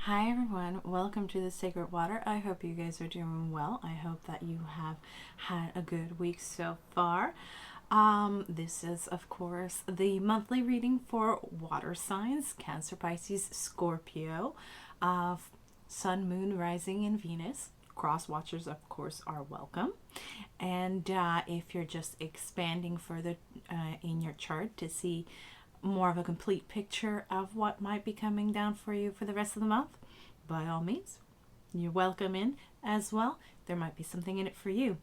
Hi everyone, welcome to the Sacred Water. I hope you guys are doing well. I hope that you have had a good week so far. This is of course the monthly reading for water signs: Cancer, Pisces, Scorpio, Sun, Moon, Rising, and Venus. Cross watchers of course are welcome. And if you're just expanding further in your chart to see more of a complete picture of what might be coming down for you for the rest of the month, by all means, you're welcome in as well. There might be something in it for you.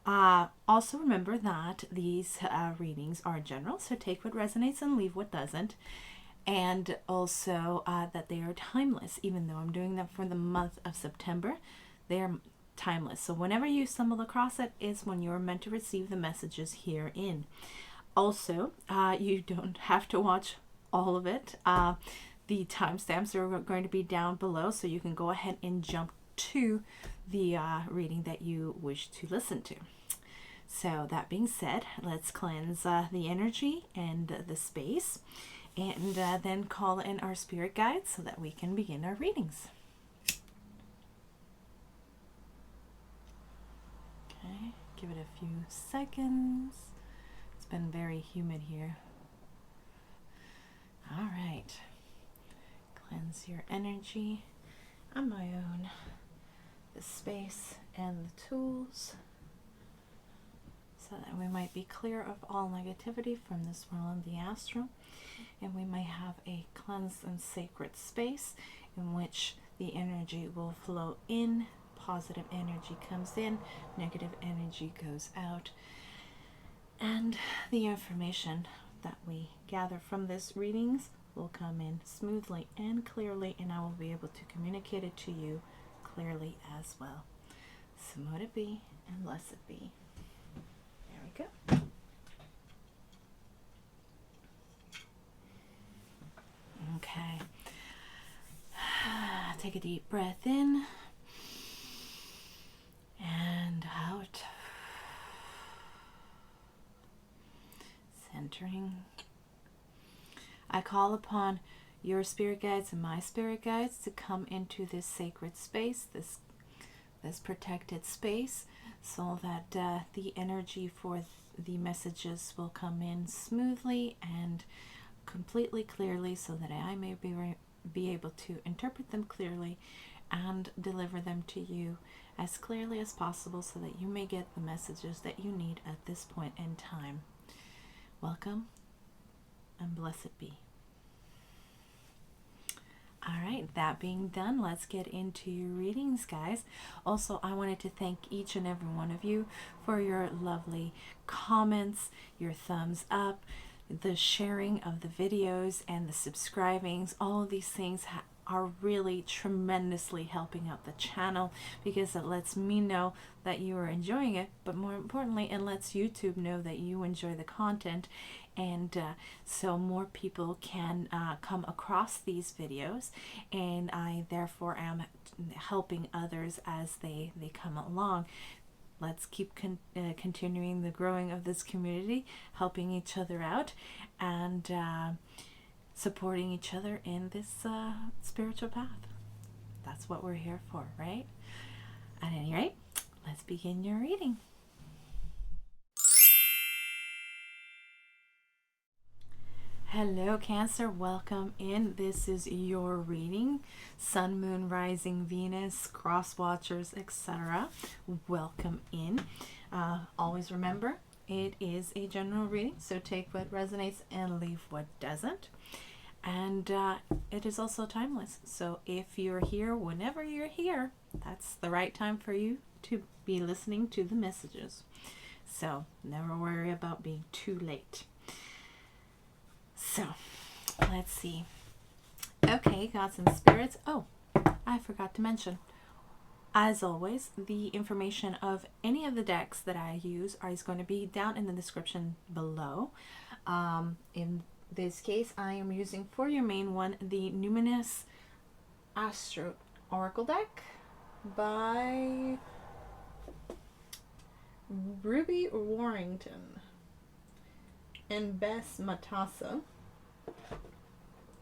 Also remember that these readings are general, so take what resonates and leave what doesn't. And also that they are timeless. Even though I'm doing them for the month of September, they are timeless. So whenever you stumble across it is when you're meant to receive the messages herein. Also, you don't have to watch all of it. The timestamps are going to be down below, so you can go ahead and jump to the reading that you wish to listen to. So that being said, let's cleanse the energy and the space, and then call in our spirit guides so that we can begin our readings. Okay, give it a few seconds. Been very humid here. All right, cleanse your energy on my own, the space and the tools, so that we might be clear of all negativity from this realm, the Astro, and we may have a cleansed and sacred space in which the energy will flow in. Positive energy comes in, negative energy goes out. And the information that we gather from this readings will come in smoothly and clearly, and I will be able to communicate it to you clearly as well. So mote it be and bless it be. There we go. Okay. Take a deep breath in and out. Centering. I call upon your spirit guides and my spirit guides to come into this sacred space, this protected space, so that the energy for the messages will come in smoothly and completely clearly, so that I may be able to interpret them clearly and deliver them to you as clearly as possible, so that you may get the messages that you need at this point in time. Welcome and blessed be. All right, that being done, let's get into your readings, guys. Also, I wanted to thank each and every one of you for your lovely comments, your thumbs up, the sharing of the videos, and the subscribings. All of these things are really tremendously helping out the channel, because it lets me know that you are enjoying it, but more importantly, it lets YouTube know that you enjoy the content, and so more people can come across these videos, and I therefore am helping others as they come along. Let's keep continuing the growing of this community, helping each other out, and supporting each other in this spiritual path. That's what we're here for, right? At any rate, let's begin your reading. Hello, Cancer. Welcome in. This is your reading. Sun, Moon, Rising, Venus, Cross Watchers, etc. Welcome in. Always remember, it is a general reading, so take what resonates and leave what doesn't. And it is also timeless. So if you're here, whenever you're here, that's the right time for you to be listening to the messages. So never worry about being too late. So let's see. Okay, gods and spirits. Oh, I forgot to mention, as always, the information of any of the decks that I use is going to be down in the description below. In this case, I am using for your main one the Numinous Astro Oracle deck by Ruby Warrington and Bess Matassa.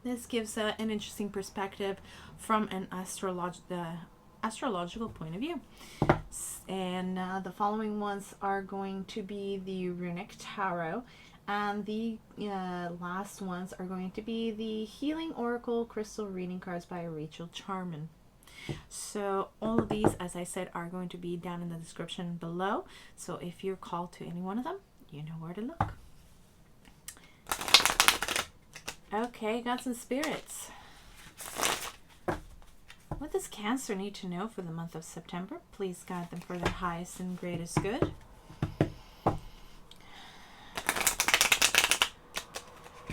This gives an interesting perspective from an astrological point of view. And the following ones are going to be the Runik Tarot, and the last ones are going to be the Healing Oracle Crystal Reading Cards by Rachelle Charman. So all of these, as I said, are going to be down in the description below. So if you're called to any one of them, you know where to look. Okay, gods and spirits. What does Cancer need to know for the month of September? Please guide them for their highest and greatest good.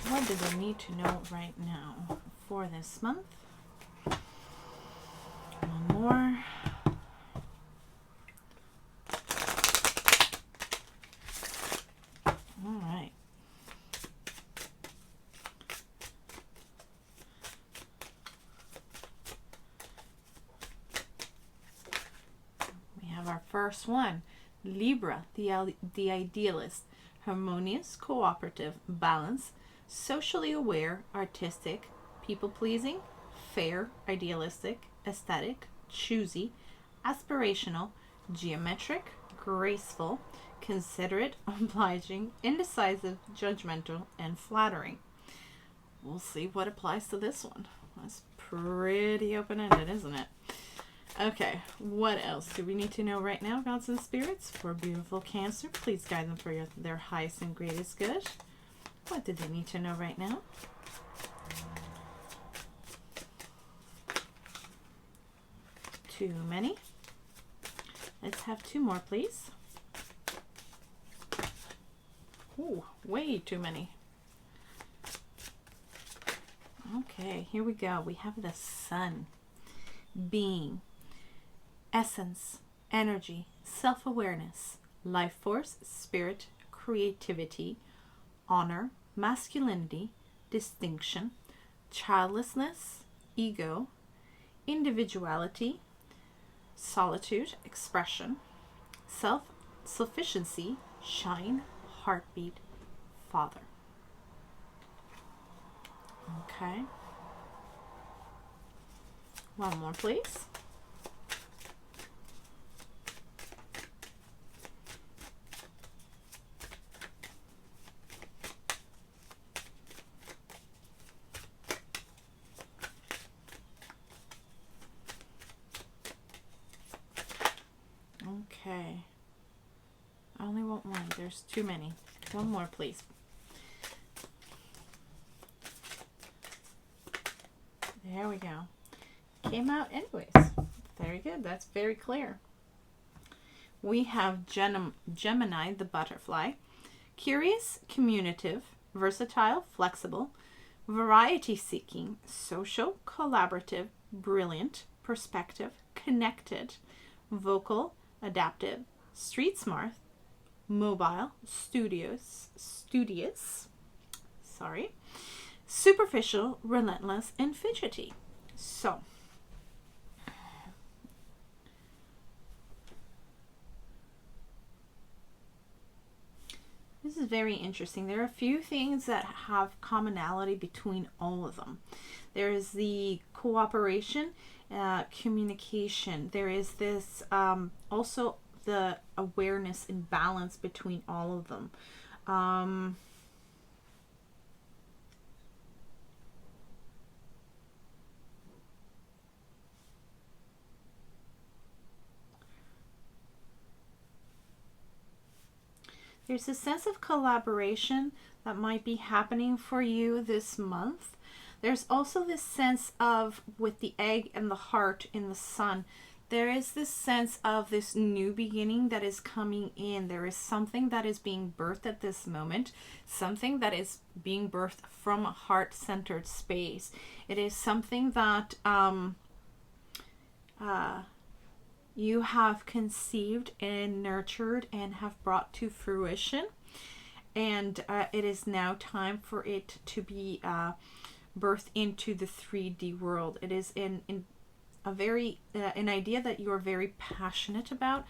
What do they need to know right now for this month? One more. All right. We have our first one. Libra, the idealist. Harmonious, cooperative, balanced, socially aware, artistic, people-pleasing, fair, idealistic, aesthetic, choosy, aspirational, geometric, graceful, considerate, obliging, indecisive, judgmental, and flattering. We'll see what applies to this one. That's pretty open-ended, isn't it? Okay, what else do we need to know right now, gods and spirits, for beautiful Cancer? Please guide them for their highest and greatest good. What do they need to know right now? Too many. Let's have two more, please. Ooh, way too many. Okay, here we go. We have the Sun. Being, essence, energy, self-awareness, life force, spirit, creativity, honor, masculinity, distinction, childlessness, ego, individuality, solitude, expression, self-sufficiency, shine, heartbeat, father. Okay. One more, please. Okay. I only want one. There's too many. One more, please. There we go. Came out anyways. Very good. That's very clear. We have Gemini, the butterfly. Curious, communicative, versatile, flexible, variety-seeking, social, collaborative, brilliant, perspective, connected, vocal, adaptive, street smart, mobile, studious, superficial, relentless, and fidgety. So, this is very interesting. There are a few things that have commonality between all of them. There is the cooperation, communication. There is this also the awareness and balance between all of them. There's a sense of collaboration that might be happening for you this month. There's also this sense of, with the egg and the heart in the sun, there is this sense of this new beginning that is coming in. There is something that is being birthed at this moment, something that is being birthed from a heart-centered space. It is something that you have conceived and nurtured and have brought to fruition, and it is now time for it to be birthed into the 3D world. It is in a very an idea that you are very passionate about.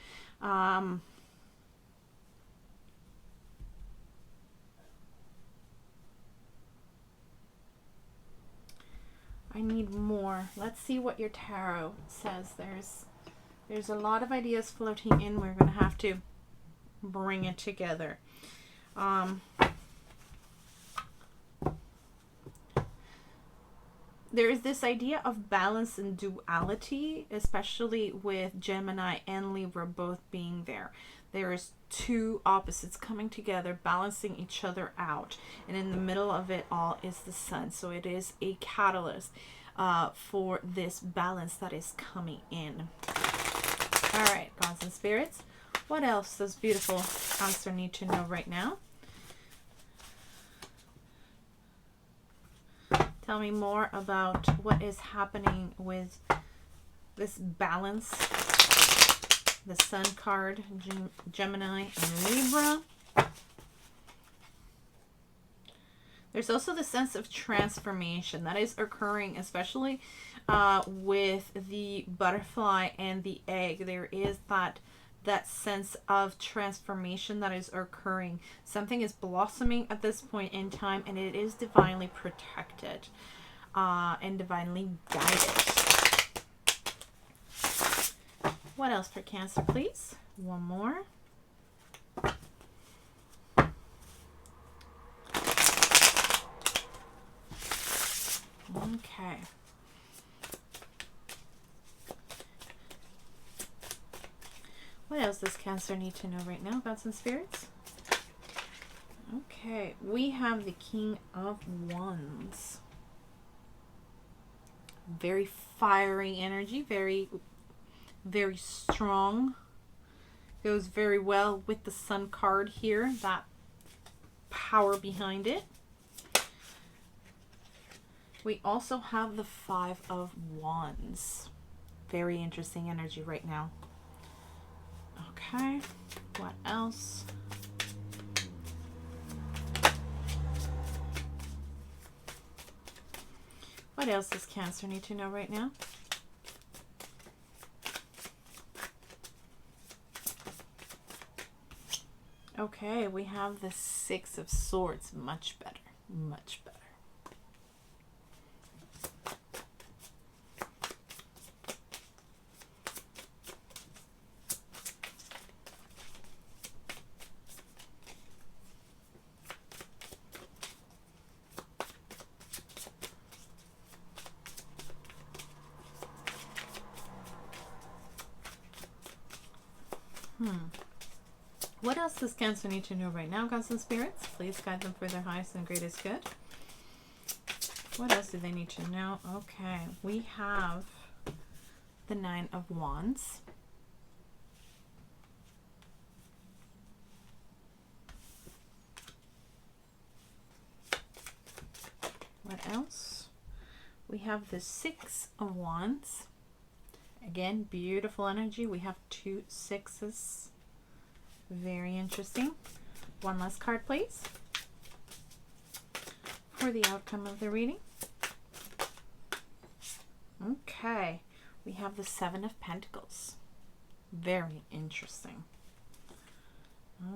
I need more. Let's see what your tarot says. There's a lot of ideas floating in. We're going to have to bring it together. There is this idea of balance and duality, especially with Gemini and Libra both being there. There is two opposites coming together, balancing each other out. And in the middle of it all is the sun. So it is a catalyst for this balance that is coming in. All right, gods and spirits. What else does beautiful Astro need to know right now? Tell me more about what is happening with this balance. The Sun card, Gemini and Libra. There's also the sense of transformation that is occurring, especially with the butterfly and the egg. There is that sense of transformation that is occurring. Something is blossoming at this point in time, and it is divinely protected and divinely guided. What else for Cancer, please? One more. Okay. What else does Cancer need to know right now, gods and spirits? Okay, we have the King of Wands. Very fiery energy, very strong. Goes very well with the Sun card here, that power behind it. We also have the Five of Wands. Very interesting energy right now. Okay, what else? What else does Cancer need to know right now? Okay, we have the Six of Swords. Much better. Much better. What else does Cancer need to know right now, gods and spirits? Please guide them for their highest and greatest good. What else do they need to know? Okay, we have the Nine of Wands. What else? We have the Six of Wands. Again, beautiful energy. We have two sixes. Very interesting. One last card, please, for the outcome of the reading. Okay, we have the Seven of Pentacles. Very interesting.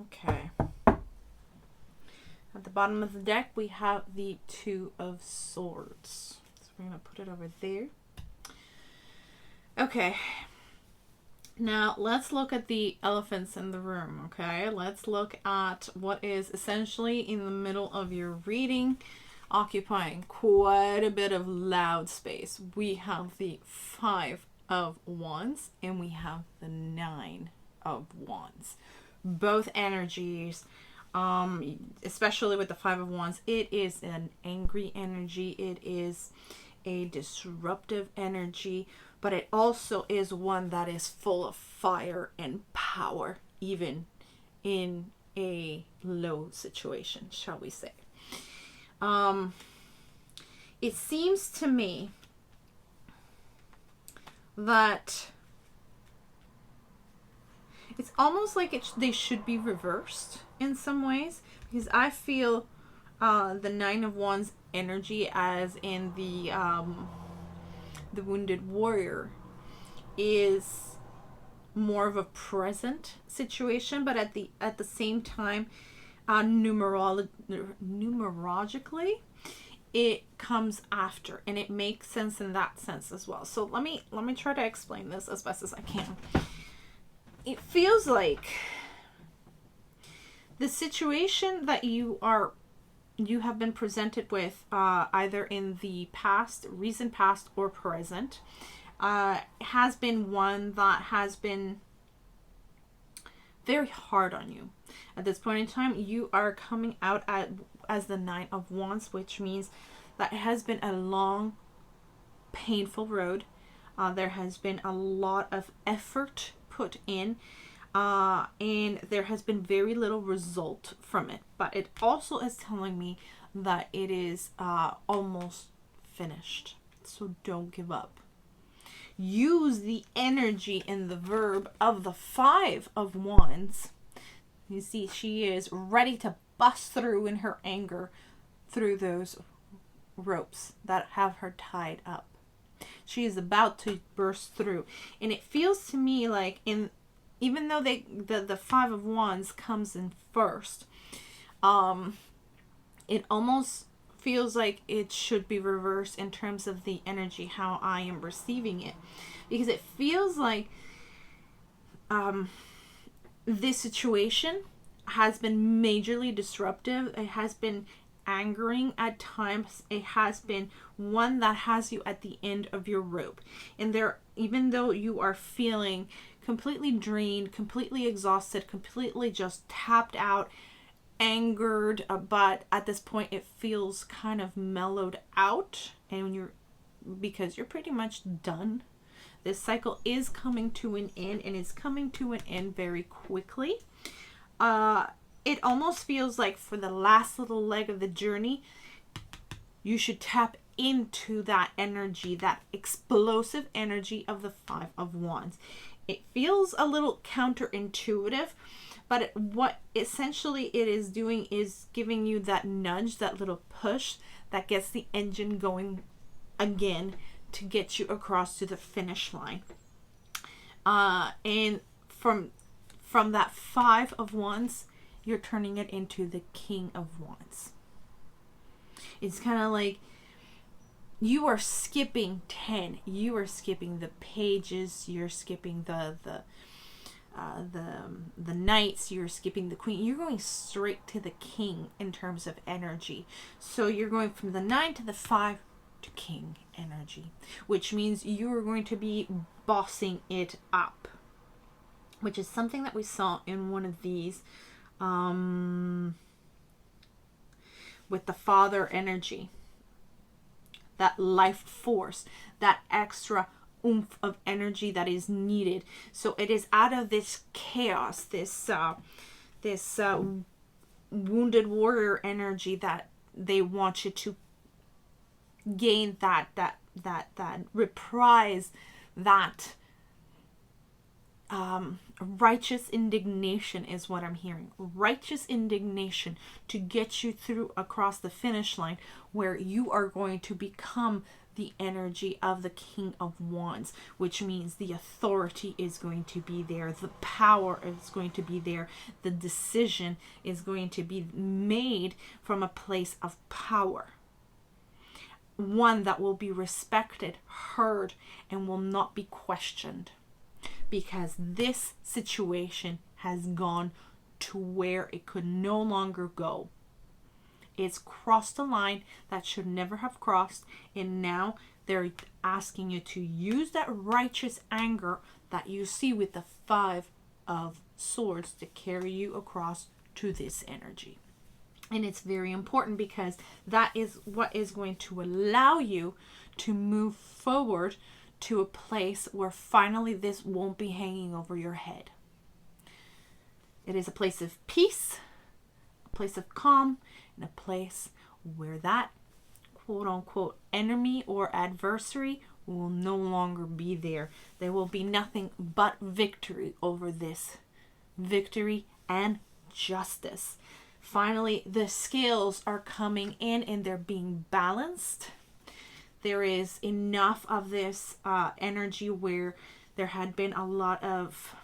Okay. At the bottom of the deck, we have the Two of Swords. So we're going to put it over there. Okay. Now, let's look at the elephants in the room, okay? Let's look at what is essentially in the middle of your reading, occupying quite a bit of loud space. We have the Five of Wands and we have the Nine of Wands. Both energies, especially with the Five of Wands, it is an angry energy. It is a disruptive energy. But it also is one that is full of fire and power, even in a low situation, shall we say. It seems to me that it's almost like they should be reversed in some ways, because I feel the Nine of Wands energy, as in the Wounded Warrior, is more of a present situation, but at the same time, numerologically, it comes after, and it makes sense in that sense as well. So let me try to explain this as best as I can. It feels like the situation that you have been presented with, either in the past, recent past, or present, has been one that has been very hard on you. At this point in time, you are coming out as the Nine of Wands, which means that it has been a long, painful road. There has been a lot of effort put in, and there has been very little result from it. But it also is telling me that it is almost finished. So don't give up. Use the energy and the verb of the Five of Wands. You see, she is ready to bust through in her anger through those ropes that have her tied up. She is about to burst through. And it feels to me like, even though the Five of Wands comes in first, it almost feels like it should be reversed in terms of the energy, how I am receiving it. Because it feels like this situation has been majorly disruptive. It has been angering at times. It has been one that has you at the end of your rope. And there, even though you are feeling completely drained, completely exhausted, completely just tapped out, angered, but at this point it feels kind of mellowed out, and because you're pretty much done. This cycle is coming to an end, and it's coming to an end very quickly. It almost feels like for the last little leg of the journey, you should tap into that energy, that explosive energy of the Five of Wands. It feels a little counterintuitive, but what essentially it is doing is giving you that nudge, that little push that gets the engine going again to get you across to the finish line. And from that Five of Wands, you're turning it into the King of Wands. It's kind of like you are skipping 10. You are skipping the pages. You're skipping the knights. You're skipping the queen. You're going straight to the king in terms of energy. So you're going from the 9 to the 5 to king energy, which means you are going to be bossing it up, which is something that we saw in one of these with the father energy. That life force, that extra oomph of energy that is needed. So it is out of this chaos, this wounded warrior energy that they want you to gain that reprise, that righteous indignation is what I'm hearing. Righteous indignation to get you through across the finish line, where you are going to become the energy of the King of Wands, which means the authority is going to be there, the power is going to be there, the decision is going to be made from a place of power. One that will be respected, heard, and will not be questioned. Because this situation has gone to where it could no longer go. It's crossed a line that should never have crossed, and now they're asking you to use that righteous anger that you see with the Five of Swords to carry you across to this energy. And it's very important, because that is what is going to allow you to move forward to a place where finally this won't be hanging over your head. It is a place of peace, a place of calm, and a place where that quote-unquote enemy or adversary will no longer be there. There will be nothing but victory over this. Victory and justice. Finally, the scales are coming in and they're being balanced. There is enough of this energy where there had been a lot of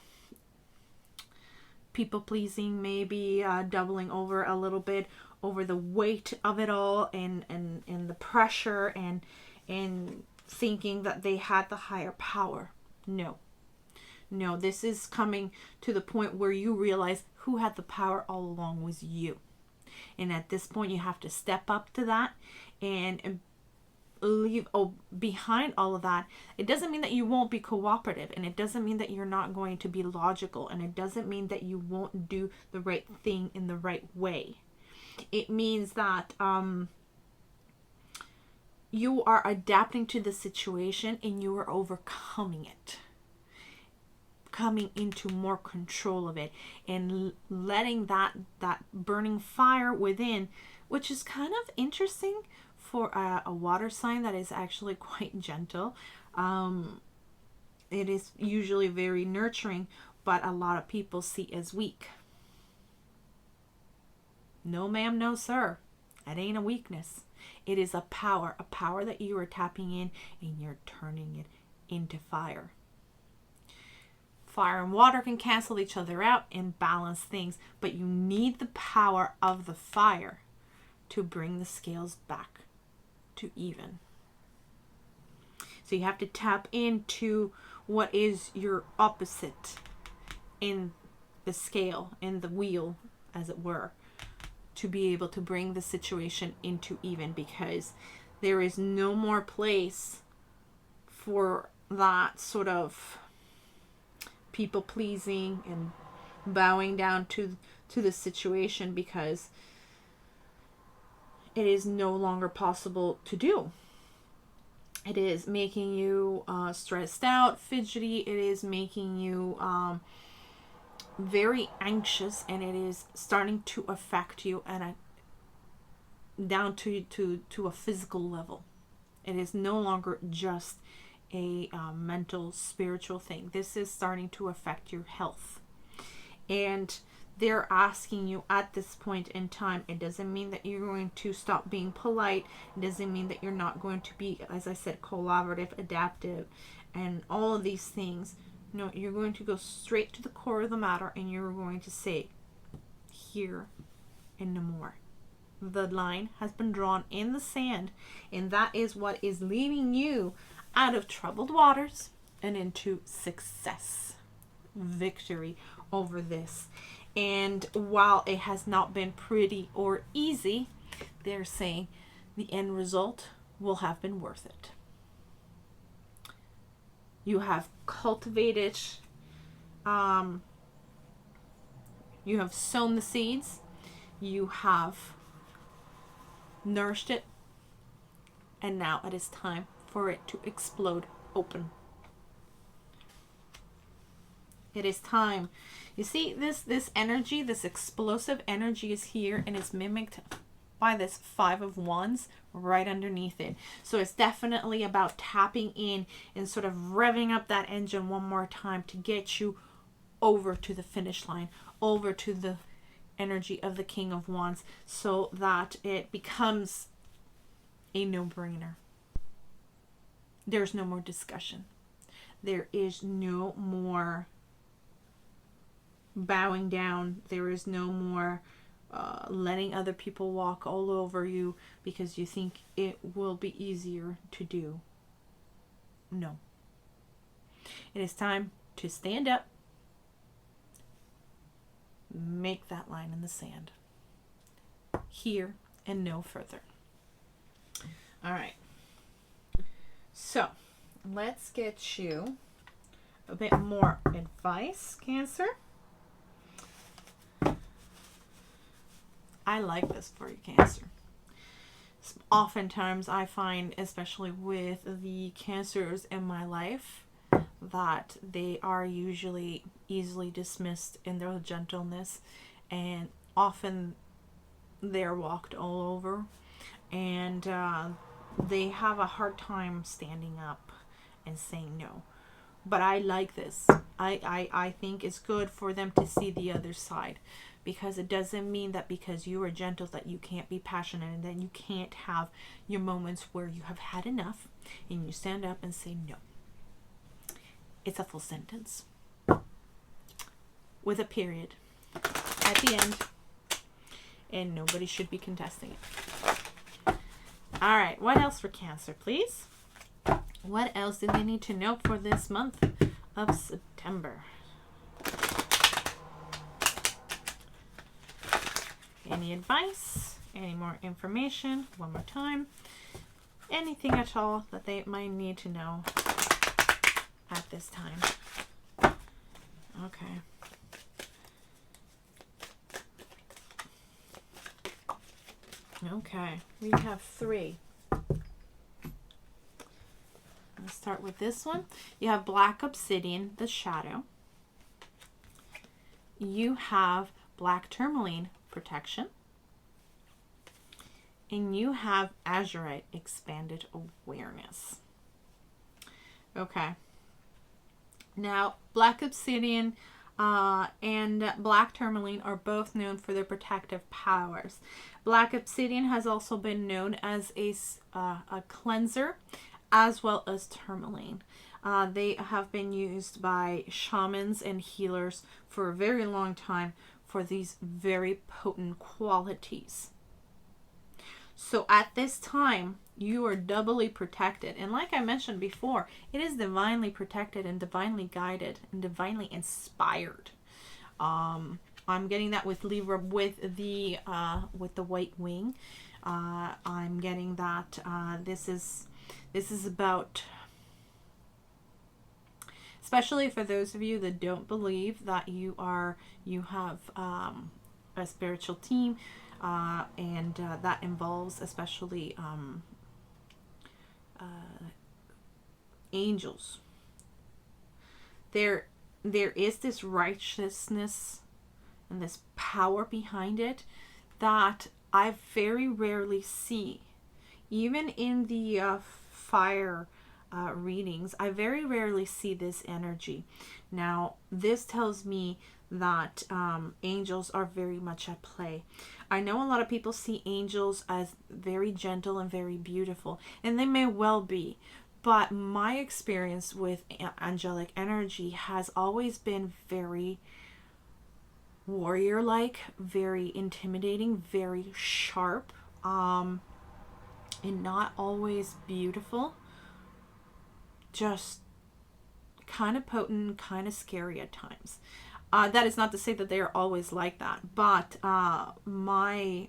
people pleasing, maybe doubling over a little bit, over the weight of it all, and the pressure, and thinking that they had the higher power. No, this is coming to the point where you realize who had the power all along was you. And at this point, you have to step up to that and leave behind all of that. It doesn't mean that you won't be cooperative, and it doesn't mean that you're not going to be logical, and it doesn't mean that you won't do the right thing in the right way. It means that you are adapting to the situation, and you are overcoming it, coming into more control of it, and letting that burning fire within, which is kind of interesting for a water sign that is actually quite gentle. It is usually very nurturing, but a lot of people see as weak. No ma'am, no sir. That ain't a weakness. It is a power that you are tapping in, and you're turning it into fire. Fire and water can cancel each other out and balance things, but you need the power of the fire to bring the scales back to even. So you have to tap into what is your opposite in the scale, in the wheel, as it were, to be able to bring the situation into even, because there is no more place for that sort of people pleasing and bowing down to the situation, because it is no longer possible to do. It is making you stressed out, fidgety. It is making you very anxious, and it is starting to affect you down to a physical level. It is no longer just a mental, spiritual thing. This is starting to affect your health. And they're asking you at this point in time, it doesn't mean that you're going to stop being polite. It doesn't mean that you're not going to be, as I said, collaborative, adaptive, and all of these things. No, you're going to go straight to the core of the matter, and you're going to say, here and no more. The line has been drawn in the sand, and that is what is leading you out of troubled waters and into success, victory over this. And while it has not been pretty or easy, they're saying the end result will have been worth it. You have cultivated, you have sown the seeds, you have nourished it, and now it is time for it to explode open. It is time. You see, this energy, this explosive energy is here, and it's mimicked by this 5 of Wands right underneath it. So it's definitely about tapping in and sort of revving up that engine one more time to get you over to the finish line, over to the energy of the King of Wands, so that it becomes a no-brainer. There's no more discussion. There is no more bowing down. There is no more letting other people walk all over you because you think it will be easier to do. No. It is time to stand up, make that line in the sand. Here and no further. All right. So, let's get you a bit more advice, Cancer. I like this for you, Cancer. Oftentimes I find, especially with the Cancers in my life, that they are usually easily dismissed in their gentleness, and often they're walked all over, and they have a hard time standing up and saying no. But I like this. I think it's good for them to see the other side, because it doesn't mean that because you are gentle that you can't be passionate, and that you can't have your moments where you have had enough and you stand up and say no. It's a full sentence with a period at the end. and nobody should be contesting it. All right, what else for Cancer, please? What else do they need to know for this month of September? Any advice? Any more information? One more time. Anything at all that they might need to know at this time? Okay. Okay, we have 3. Let's start with this one. You have Black Obsidian, the Shadow. You have Black Tourmaline, Protection. And you have Azurite, Expanded Awareness. Okay. Now, Black Obsidian and Black Tourmaline are both known for their protective powers. Black Obsidian has also been known as a cleanser, as well as Tourmaline. They have been used by shamans and healers for a very long time for these very potent qualities. So at this time, you are doubly protected. And like I mentioned before, it is divinely protected and divinely guided and divinely inspired. I'm getting that with Libra with the white wing. I'm getting that this is about, especially for those of you that don't believe that you have a spiritual team. And that involves especially angels. There is this righteousness and this power behind it that I very rarely see. Even in the fire readings, I very rarely see this energy. Now, this tells me that angels are very much at play. I know a lot of people see angels as very gentle and very beautiful, and they may well be, but my experience with angelic energy has always been very warrior-like, very intimidating, very sharp, and not always beautiful. Just kind of potent, kind of scary at times. That is not to say that they are always like that, but my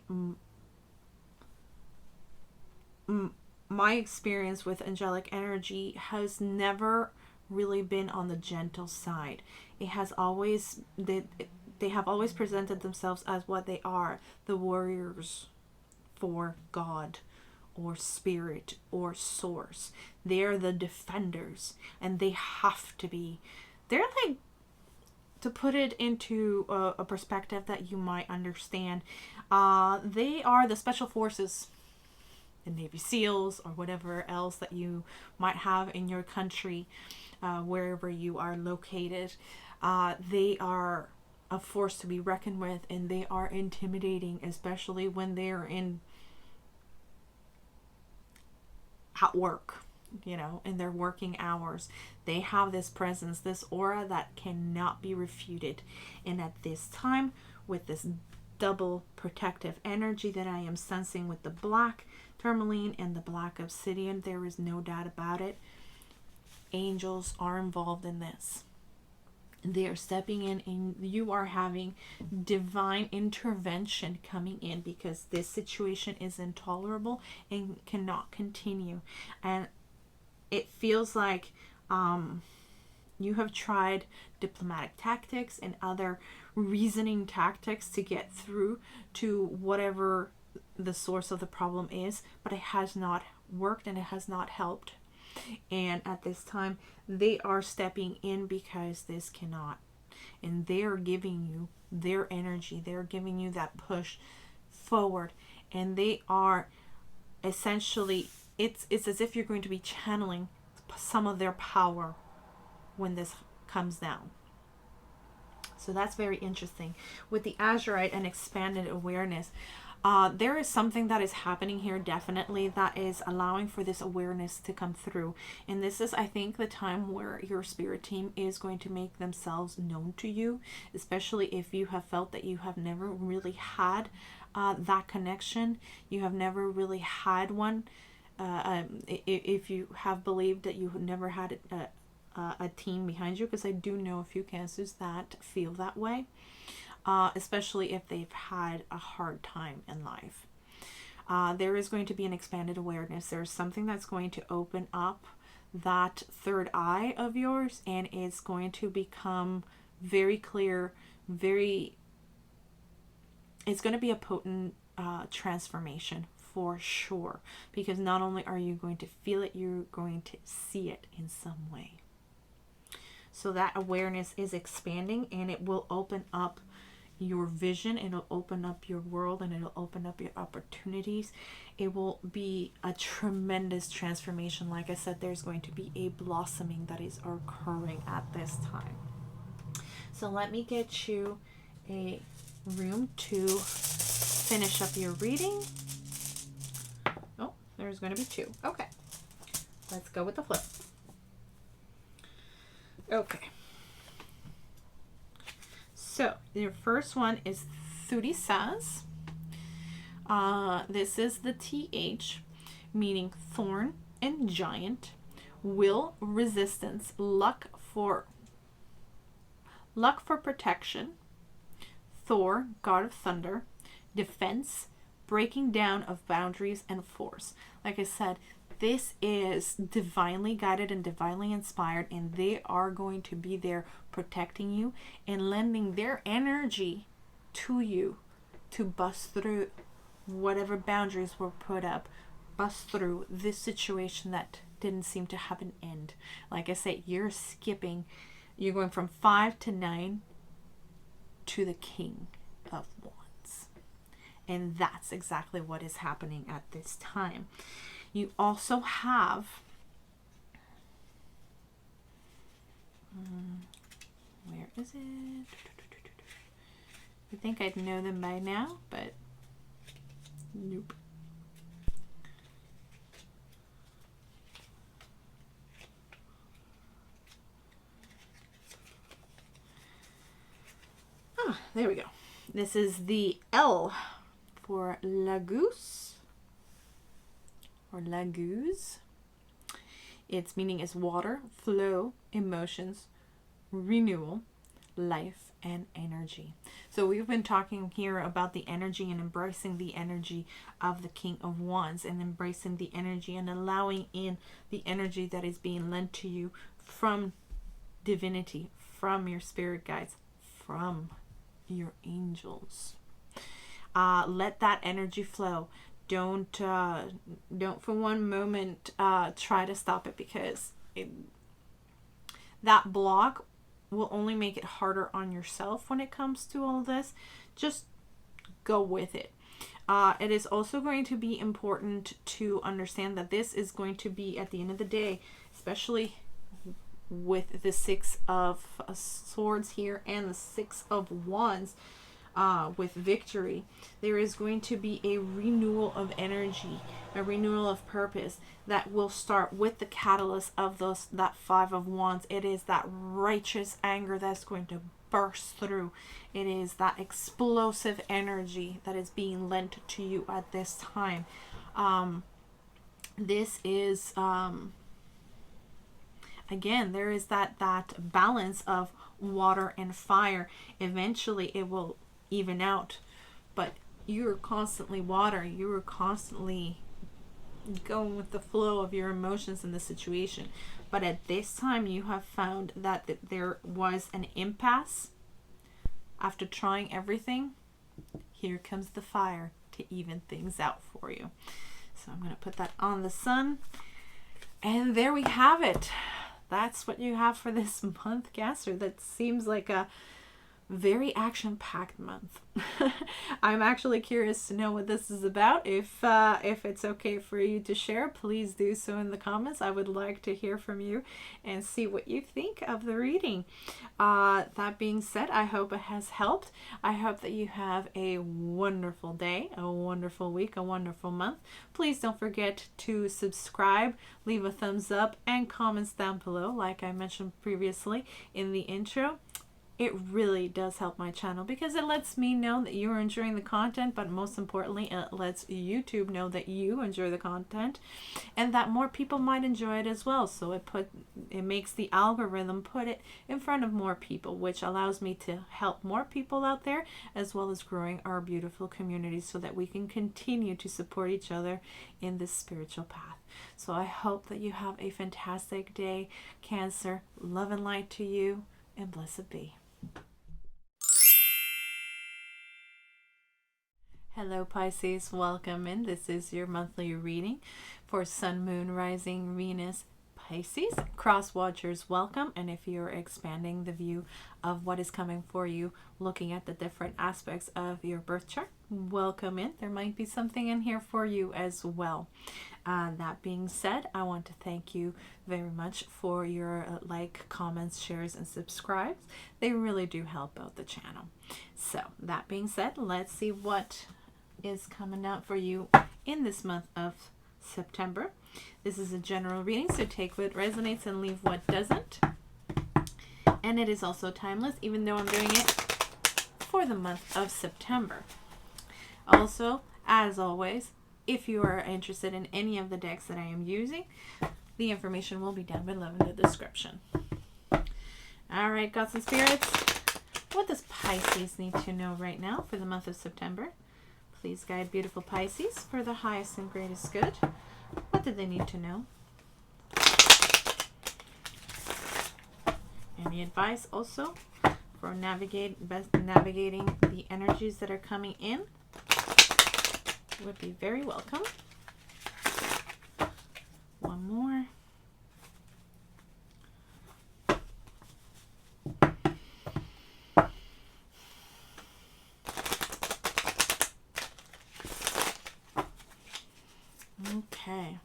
experience with angelic energy has never really been on the gentle side. It has always, they have always presented themselves as what they are, the warriors for God or spirit or source. They're the defenders, and they have to be. They're like, to put it into a perspective that you might understand, they are the special forces, the Navy SEALs, or whatever else that you might have in your country, wherever you are located. They are a force to be reckoned with, and they are intimidating, especially when they're at work. You know, in their working hours, they have this presence, this aura that cannot be refuted. And at this time, with this double protective energy that I am sensing with the Black Tourmaline and the Black Obsidian, there is no doubt about it. Angels are involved in this. They are stepping in, and you are having divine intervention coming in, because this situation is intolerable and cannot continue. And it feels like you have tried diplomatic tactics and other reasoning tactics to get through to whatever the source of the problem is, but it has not worked and it has not helped. And at this time, they are stepping in because this cannot. And they are giving you their energy. They're giving you that push forward. And they are essentially, it's as if you're going to be channeling some of their power when this comes down. So that's very interesting. With the Azurite and expanded awareness, there is something that is happening here, definitely, that is allowing for this awareness to come through. And this is, I think, the time where your spirit team is going to make themselves known to you, especially if you have felt that you have never really had that connection. You have never really had one. If you have believed that you have never had a team behind you, because I do know a few Cancers that feel that way, especially if they've had a hard time in life. There is going to be an expanded awareness. There's something that's going to open up that third eye of yours, and it's going to become very clear, it's going to be a potent transformation for sure, because not only are you going to feel it, you're going to see it in some way. So that awareness is expanding, and it will open up your vision, it'll open up your world, and it'll open up your opportunities. It will be a tremendous transformation. Like I said, there's going to be a blossoming that is occurring at this time. So let me get you a room to finish up your reading. Oh, there's going to be two. Okay, let's go with the flip. Okay, so your first one is Thurisaz. This is the TH, meaning thorn and giant, will, resistance, luck for protection, Thor, god of thunder, defense, breaking down of boundaries, and force. Like I said, this is divinely guided and divinely inspired, and they are going to be there protecting you and lending their energy to you to bust through whatever boundaries were put up, bust through this situation that didn't seem to have an end. Like I said, you're going from 5 to 9 to the King of Wands. And that's exactly what is happening at this time. You also have where is it? I think I'd know them by now, but nope. Ah, there we go. This is the L for Laguz or Laguz. Its meaning is water, flow, emotions, renewal, life, and energy. So we've been talking here about the energy and embracing the energy of the King of Wands, and embracing the energy and allowing in the energy that is being lent to you from divinity, from your spirit guides, from your angels. Let that energy flow. Don't for one moment try to stop it, because that block will only make it harder on yourself when it comes to all this. Just go with it. It is also going to be important to understand that this is going to be, at the end of the day, especially with the Six of Swords here and the Six of Wands, with victory, there is going to be a renewal of energy, a renewal of purpose that will start with the catalyst of that Five of Wands. It is that righteous anger that's going to burst through. It is that explosive energy that is being lent to you at this time. This is again, there is that balance of water and fire. Eventually it will even out, but you're constantly water. You're constantly going with the flow of your emotions in the situation. But at this time, you have found that there was an impasse. After trying everything, here comes the fire to even things out for you. So I'm going to put that on the sun, and there we have it. That's what you have for this month, Cancer. That seems like a very action-packed month. I'm actually curious to know what this is about. If it's okay for you to share, please do so in the comments. I would like to hear from you and see what you think of the reading. That being said, I hope it has helped. I hope that you have a wonderful day, a wonderful week, a wonderful month. Please don't forget to subscribe, leave a thumbs up, and comments down below, like I mentioned previously in the intro. It really does help my channel because it lets me know that you're enjoying the content, but most importantly, it lets YouTube know that you enjoy the content and that more people might enjoy it as well. So it makes the algorithm put it in front of more people, which allows me to help more people out there, as well as growing our beautiful community so that we can continue to support each other in this spiritual path. So I hope that you have a fantastic day, Cancer. Love and light to you, and blessed be. Hello Pisces, welcome in. This is your monthly reading for Sun, Moon, Rising, Venus, Pisces. Cross watchers, welcome. And if you're expanding the view of what is coming for you, looking at the different aspects of your birth chart, welcome in. There might be something in here for you as well. That being said, I want to thank you very much for your comments, shares, and subscribes. They really do help out the channel. So that being said, let's see what is coming out for you in this month of September. This is a general reading, so take what resonates and leave what doesn't. And it is also timeless, even though I'm doing it for the month of September. Also, as always, if you are interested in any of the decks that I am using, the information will be down below in the description. Alright, gods and spirits, what does Pisces need to know right now for the month of September? Please guide beautiful Pisces for the highest and greatest good. What do they need to know? Any advice also for navigating the energies that are coming in would be very welcome. One more. Okay,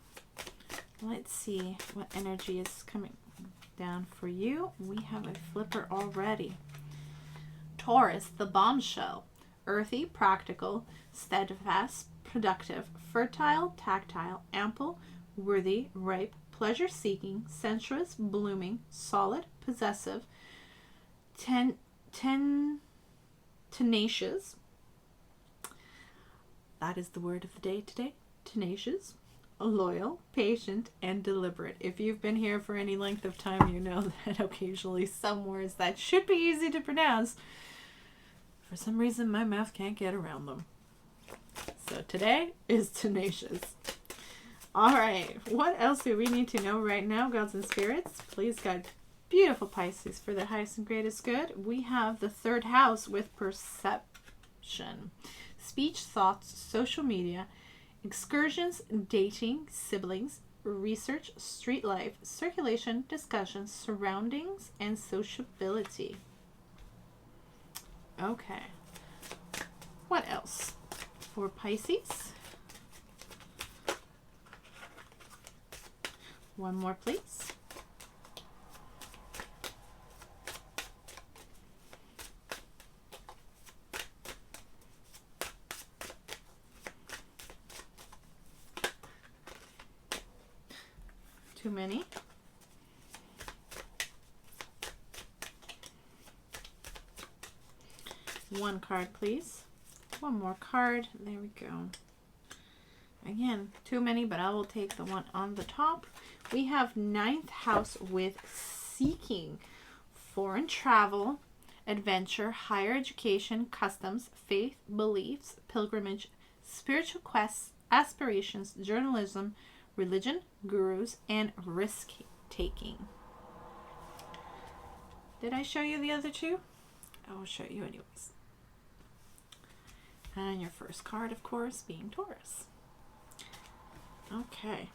let's see what energy is coming down for you. We have a flipper already. Taurus, the bombshell. Earthy, practical, steadfast, productive, fertile, tactile, ample, worthy, ripe, pleasure-seeking, sensuous, blooming, solid, possessive, tenacious. That is the word of the day today. Tenacious, loyal, patient, and deliberate. If you've been here for any length of time, you know that occasionally some words that should be easy to pronounce, for some reason my mouth can't get around them. So today is tenacious. Alright, what else do we need to know right now, gods and spirits? Please guide beautiful Pisces for their highest and greatest good. We have the third house with perception, speech, thoughts, social media, excursions, dating, siblings, research, street life, circulation, discussions, surroundings, and sociability. Okay. What else for Pisces? One more, please. Too many. One card, please. One more card. There we go. Again, too many, but I will take the one on the top. We have ninth house with seeking, foreign travel, adventure, higher education, customs, faith, beliefs, pilgrimage, spiritual quests, aspirations, journalism, religion, gurus, and risk-taking. Did I show you the other two? I will show you anyways. And your first card, of course, being Taurus. Okay.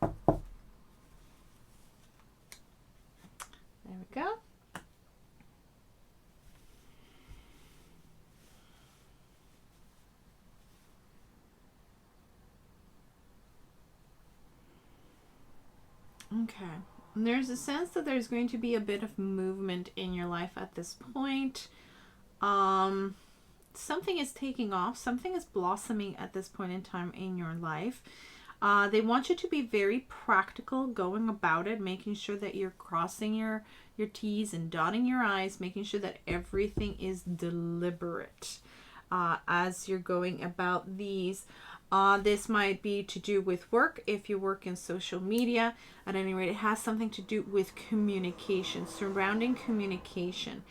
There we go. Okay. And there's a sense that there's going to be a bit of movement in your life at this point. Something is taking off. Something is blossoming at this point in time in your life. They want you to be very practical going about it, making sure that you're crossing your T's and dotting your I's, making sure that everything is deliberate as you're going about these. This might be to do with work if you work in social media. At any rate, it has something to do with communication, surrounding communication.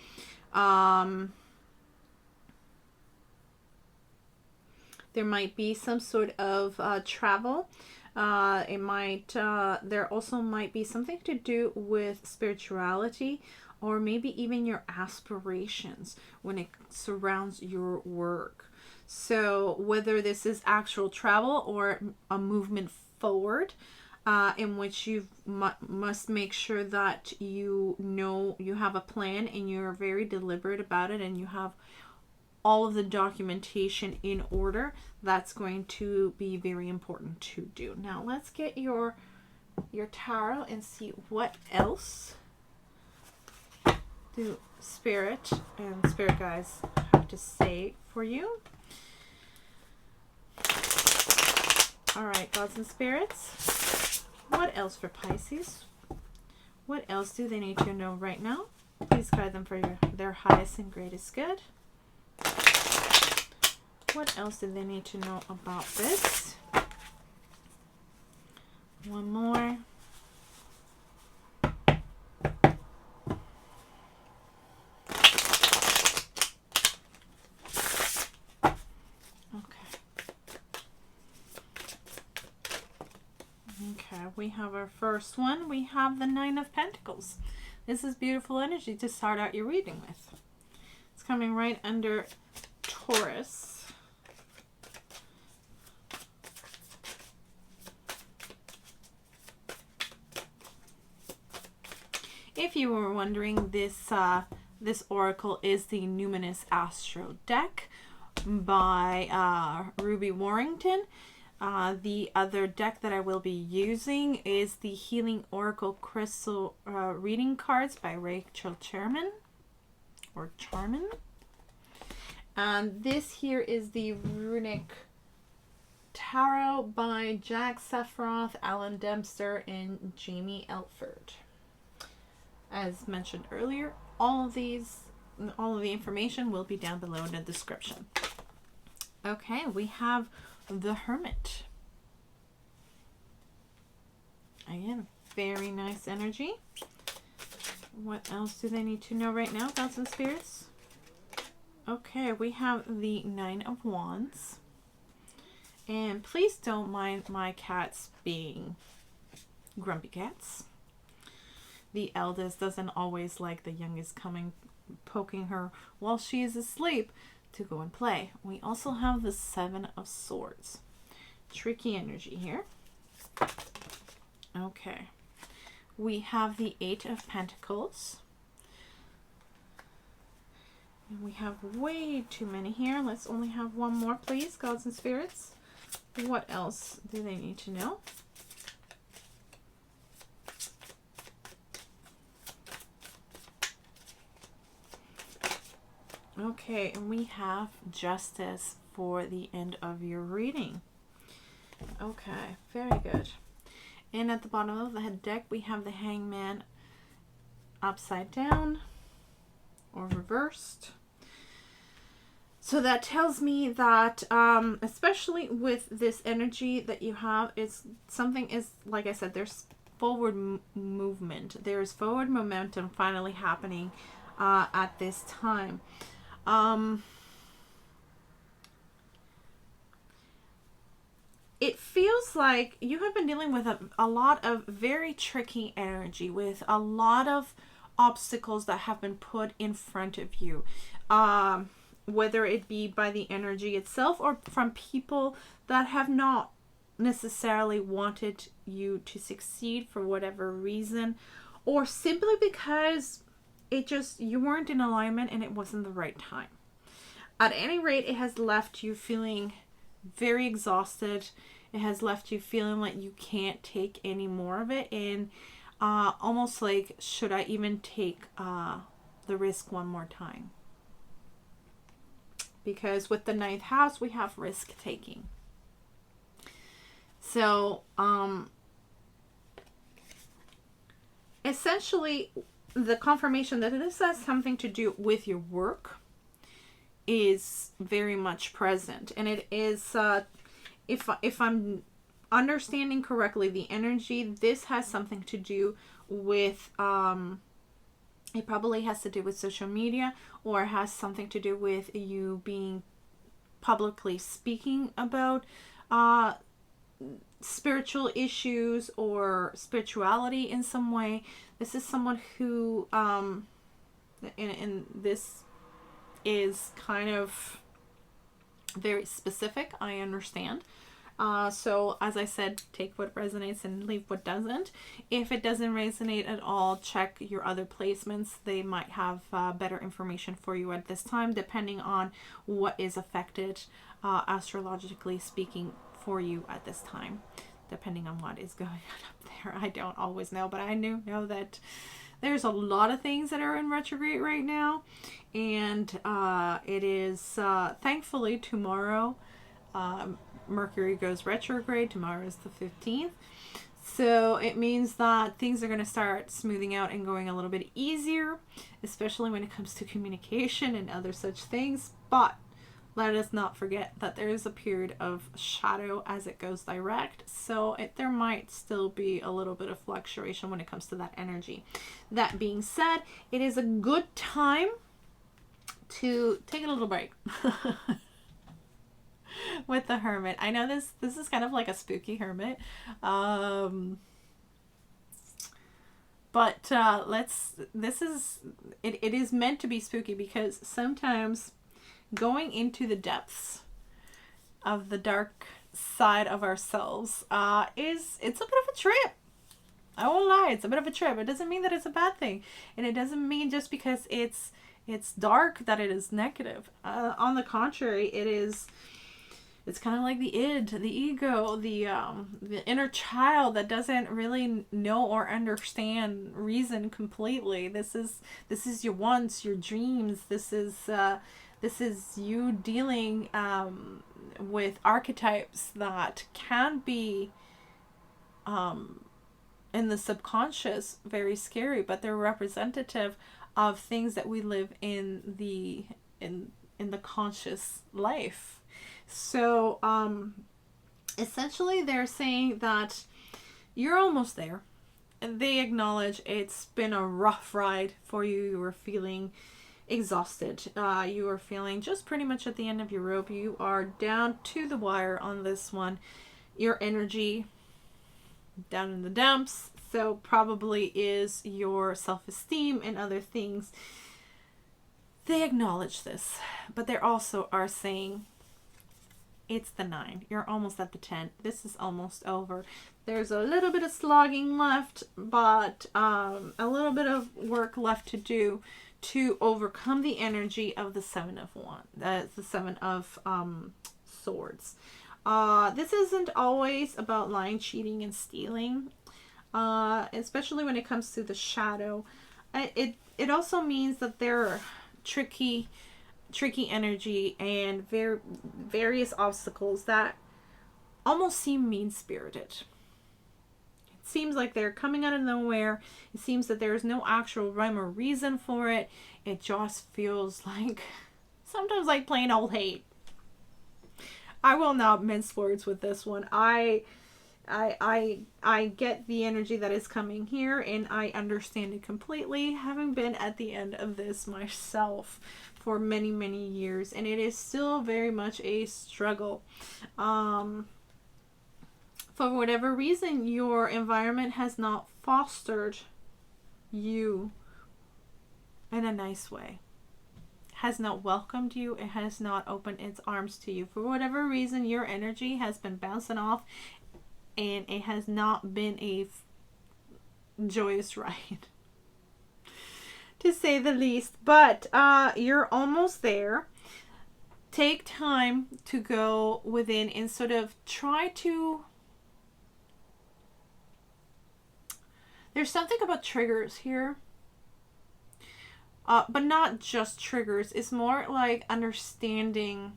There might be some sort of travel. There also might be something to do with spirituality, or maybe even your aspirations when it surrounds your work. So whether this is actual travel or a movement forward, in which you must make sure that you know you have a plan and you're very deliberate about it, and you have all of the documentation in order. That's going to be very important to do. Now let's get your tarot and see what else do Spirit and Spirit guides have to say for you. All right, gods and spirits, what else for Pisces? What else do they need to know right now? Please guide them for their highest and greatest good. What else do they need to know about this? One more. Okay, we have our first one. We have the Nine of Pentacles. This is beautiful energy to start out your reading with. It's coming right under Taurus. If you were wondering, this oracle is the Numinous Astro deck by Ruby Warrington. The other deck that I will be using is the Healing Oracle Crystal Reading Cards by Rachelle Charman. And this here is the Runik Tarot by Jack Sephiroth, Alan Dempster, and Jaymi Alford. As mentioned earlier, all of the information will be down below in the description. Okay, we have the Hermit. Again, very nice energy. What else do they need to know right now, gods and spirits? Okay, we have the Nine of Wands. And please don't mind my cats being grumpy cats. The eldest doesn't always like the youngest coming, poking her while she is asleep to go and play. We also have the Seven of Swords. Tricky energy here. Okay. We have the Eight of Pentacles. And we have way too many here. Let's only have one more, please, gods and spirits. What else do they need to know? Okay, and we have Justice for the end of your reading. Okay, very good. And at the bottom of the deck, we have the Hangman upside down or reversed. So that tells me that, especially with this energy that you have, like I said, there's forward movement. There's forward momentum finally happening at this time. It feels like you have been dealing with a lot of very tricky energy, with a lot of obstacles that have been put in front of you, whether it be by the energy itself or from people that have not necessarily wanted you to succeed for whatever reason, or simply because you weren't in alignment and it wasn't the right time. At any rate, it has left you feeling very exhausted. It has left you feeling like you can't take any more of it, and almost like, should I even take the risk one more time? Because with the ninth house, we have risk taking. So, essentially, the confirmation that this has something to do with your work is very much present. And it is, if I'm understanding correctly, the energy, this has something to do with, it probably has to do with social media, or has something to do with you being publicly speaking about spiritual issues or spirituality in some way. This is someone who, and this is kind of very specific, I understand. So as I said, take what resonates and leave what doesn't. If it doesn't resonate at all, check your other placements. They might have better information for you at this time, depending on what is affected, astrologically speaking, for you at this time, depending on what is going on up there. I don't always know, but I know that there's a lot of things that are in retrograde right now, and it is thankfully tomorrow. Mercury goes retrograde. Tomorrow is the 15th. So it means that things are going to start smoothing out and going a little bit easier, especially when it comes to communication and other such things. But let us not forget that there is a period of shadow as it goes direct. So there might still be a little bit of fluctuation when it comes to that energy. That being said, it is a good time to take a little break. With the Hermit. I know this is kind of like a spooky hermit. But it is meant to be spooky, because sometimes going into the depths of the dark side of ourselves it's a bit of a trip. I won't lie, it's a bit of a trip. It doesn't mean that it's a bad thing, and it doesn't mean just because it's dark that it is negative. On the contrary, it's kind of like the id, the ego, the inner child that doesn't really know or understand reason completely. This is your wants, your dreams. This is you dealing with archetypes that can be in the subconscious very scary, but they're representative of things that we live in the conscious life. So, essentially they're saying that you're almost there. And they acknowledge it's been a rough ride for you. You were feeling exhausted. You were feeling just pretty much at the end of your rope. You are down to the wire on this one. Your energy down in the dumps. So probably is your self-esteem and other things. They acknowledge this, but they also are saying, it's the 9. You're almost at the 10. This is almost over. There's a little bit of slogging left, but a little bit of work left to do to overcome the energy of the 7 of Wands. The 7 of Swords. This isn't always about lying, cheating, and stealing, especially when it comes to the shadow. It also means that there are tricky energy and various obstacles that almost seem mean-spirited. It seems like they're coming out of nowhere. It seems that there's no actual rhyme or reason for it. It just feels like sometimes like plain old hate. I will not mince words with this one. I get the energy that is coming here, and I understand it completely, having been at the end of this myself for many, many years, and it is still very much a struggle. For whatever reason, your environment has not fostered you in a nice way. Has not welcomed you. It has not opened its arms to you. For whatever reason, your energy has been bouncing off, and it has not been a joyous ride, to say the least. But you're almost there. Take time to go within and sort of try to... There's something about triggers here. But not just triggers. It's more like understanding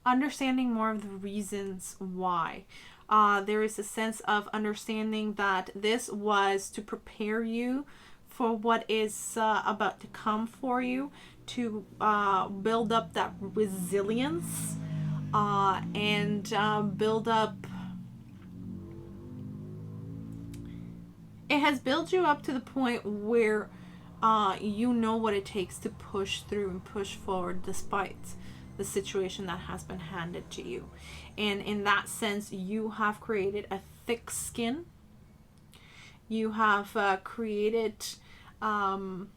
understanding more of the reasons why. There is a sense of understanding that this was to prepare you for what is about to come for you, to build up that resilience and build up. It has built you up to the point where you know what it takes to push through and push forward despite the situation that has been handed to you. And in that sense, you have created a thick skin. You have created a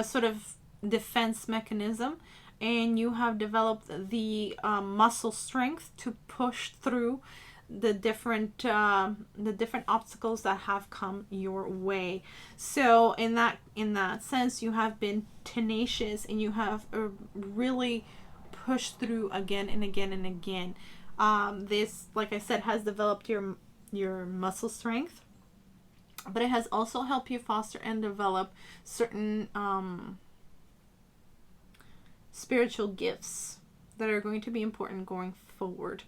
sort of defense mechanism, and you have developed the muscle strength to push through the different obstacles that have come your way. So in that sense, you have been tenacious, and you have really pushed through again and again and again. This, like I said, has developed your muscle strength, but it has also helped you foster and develop certain spiritual gifts that are going to be important going forward.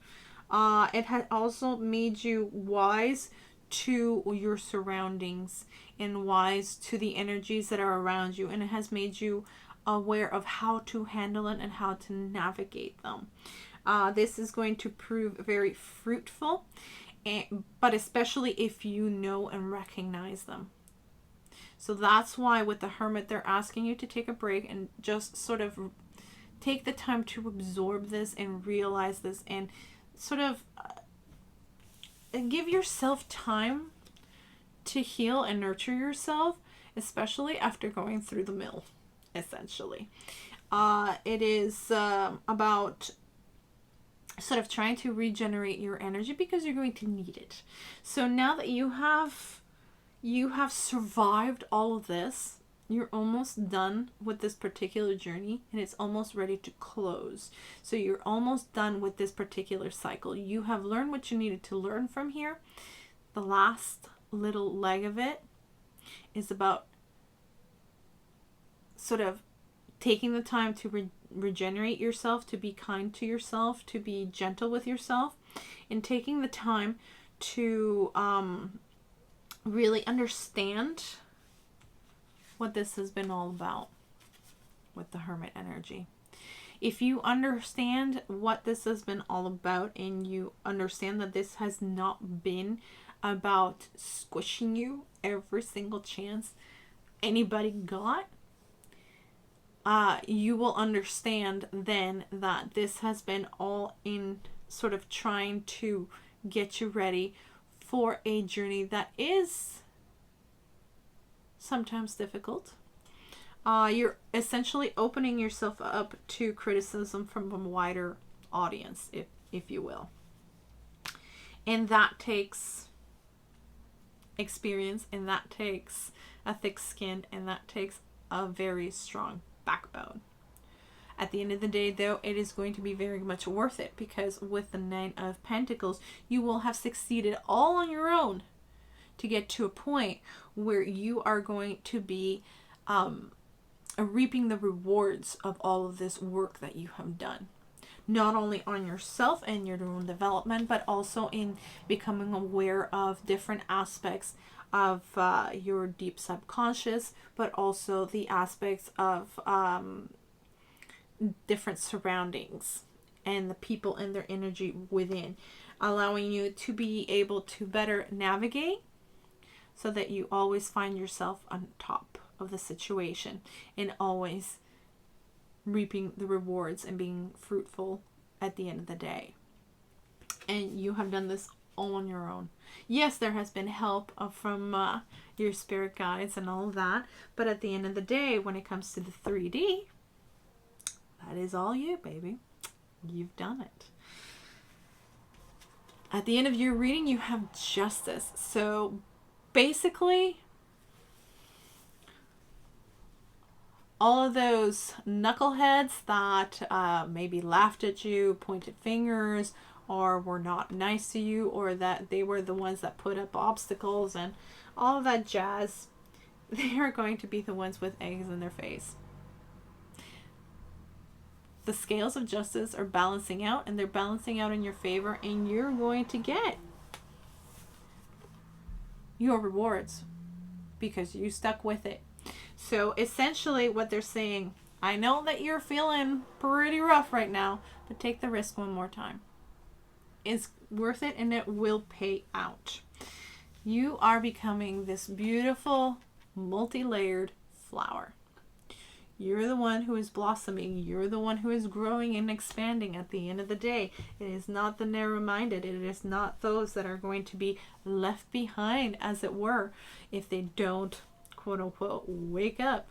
It has also made you wise to your surroundings and wise to the energies that are around you, and it has made you aware of how to handle it and how to navigate them. This is going to prove very fruitful, but especially if you know and recognize them. So that's why with the Hermit, they're asking you to take a break and just sort of take the time to absorb this and realize this, and sort of give yourself time to heal and nurture yourself, especially after going through the mill, essentially. It is about sort of trying to regenerate your energy, because you're going to need it. So now that you have survived all of this, you're almost done with this particular journey, and it's almost ready to close. So you're almost done with this particular cycle. You have learned what you needed to learn from here. The last little leg of it is about sort of taking the time to regenerate yourself, to be kind to yourself, to be gentle with yourself, and taking the time to really understand what this has been all about with the Hermit energy. If you understand what this has been all about, and you understand that this has not been about squishing you every single chance anybody got, you will understand then that this has been all in sort of trying to get you ready for a journey that is sometimes difficult. You're essentially opening yourself up to criticism from a wider audience, if you will. And that takes experience, and that takes a thick skin, and that takes a very strong backbone. At the end of the day, though, it is going to be very much worth it, because with the Nine of Pentacles, you will have succeeded all on your own to get to a point where you are going to be reaping the rewards of all of this work that you have done. Not only on yourself and your own development, but also in becoming aware of different aspects of your deep subconscious, but also the aspects of different surroundings and the people and their energy within, allowing you to be able to better navigate, so that you always find yourself on top of the situation and always reaping the rewards and being fruitful at the end of the day. And you have done this all on your own. Yes, there has been help from your spirit guides and all of that, but at the end of the day, when it comes to the 3D, that is all you, baby. You've done it. At the end of your reading, you have Justice. So basically, all of those knuckleheads that maybe laughed at you, pointed fingers, or were not nice to you, or that they were the ones that put up obstacles and all of that jazz, they are going to be the ones with eggs in their face. The scales of justice are balancing out, and they're balancing out in your favor, and you're going to get your rewards because you stuck with it. So essentially what they're saying, I know that you're feeling pretty rough right now, but take the risk one more time. It's worth it, and it will pay out. You are becoming this beautiful, multi-layered flower. You're the one who is blossoming. You're the one who is growing and expanding at the end of the day. It is not the narrow-minded. It is not those that are going to be left behind, as it were, if they don't, quote-unquote, wake up.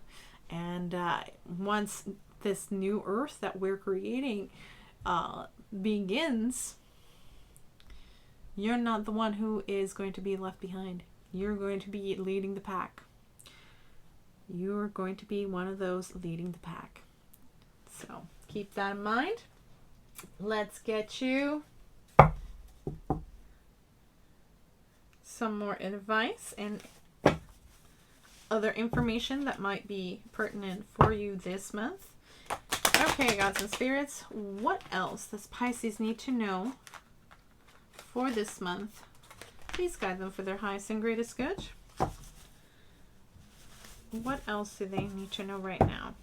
And once this new earth that we're creating begins, you're not the one who is going to be left behind. You're going to be leading the pack. You're going to be one of those leading the pack. So keep that in mind. Let's get you some more advice and other information that might be pertinent for you this month. Okay, gods and spirits, what else does Pisces need to know for this month? Please guide them for their highest and greatest good. What else do they need to know right now?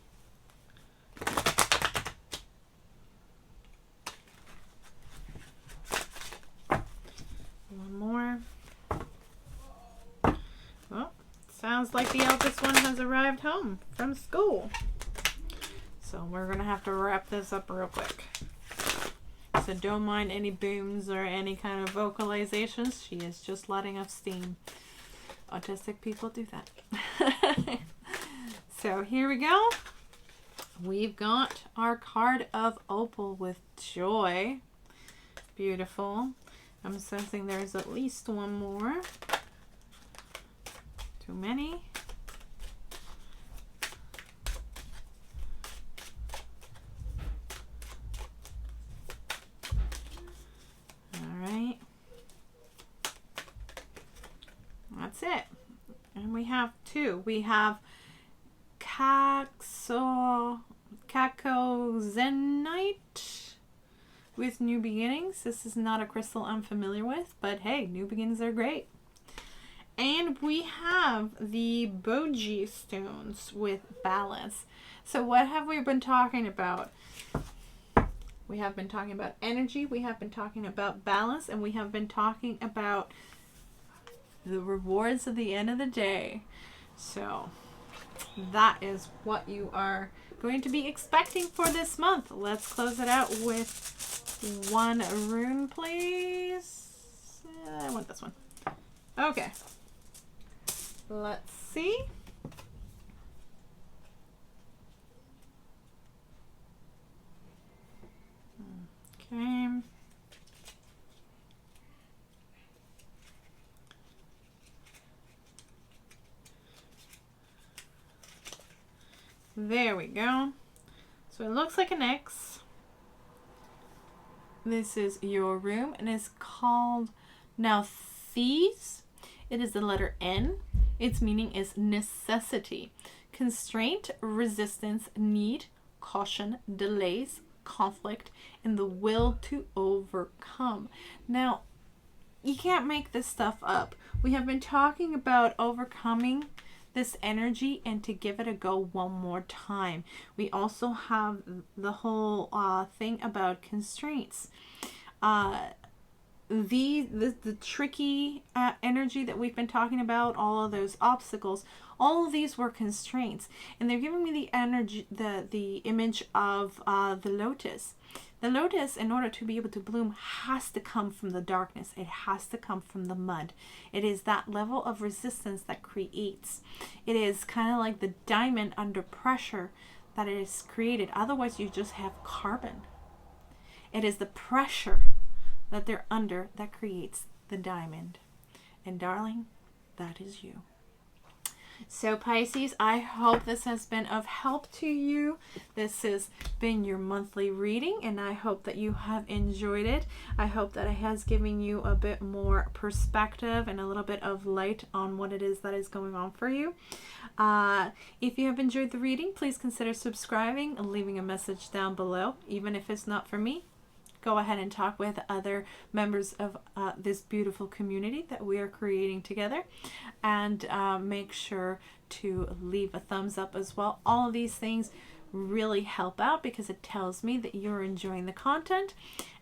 One more. Well, sounds like the eldest one has arrived home from school. So we're going to have to wrap this up real quick. So don't mind any booms or any kind of vocalizations. She is just letting off steam. Autistic people do that. So here we go. We've got our card of Opal with joy. Beautiful. I'm sensing there's at least one more. Too many. That's it. And we have two. We have Cacozenite with New Beginnings. This is not a crystal I'm familiar with, but hey, new beginnings are great. And we have the Boji stones with balance. So what have we been talking about? We have been talking about energy, we have been talking about balance, and we have been talking about the rewards at the end of the day. So that is what you are going to be expecting for this month. Let's close it out with one rune, please. I want this one. Okay. Let's see. Okay. There we go. So it looks like an X. This is your room, and it's called Nauthiz. It is the letter N. Its meaning is necessity, constraint, resistance, need, caution, delays, conflict, and the will to overcome. Now, you can't make this stuff up. We have been talking about overcoming this energy and to give it a go one more time. We also have the whole thing about constraints. The tricky energy that we've been talking about, all of those obstacles, all of these were constraints, and they're giving me the energy, the image of the lotus. The lotus, in order to be able to bloom, has to come from the darkness. It has to come from the mud. It is that level of resistance that creates. It is kind of like the diamond under pressure that it is created. Otherwise, you just have carbon. It is the pressure that they're under that creates the diamond. And darling, that is you. So Pisces, I hope this has been of help to you. This has been your monthly reading, and I hope that you have enjoyed it. I hope that it has given you a bit more perspective and a little bit of light on what it is that is going on for you. If you have enjoyed the reading, please consider subscribing and leaving a message down below. Even if it's not for me, go ahead and talk with other members of this beautiful community that we are creating together, and make sure to leave a thumbs up as well. All of these things really help out because it tells me that you're enjoying the content,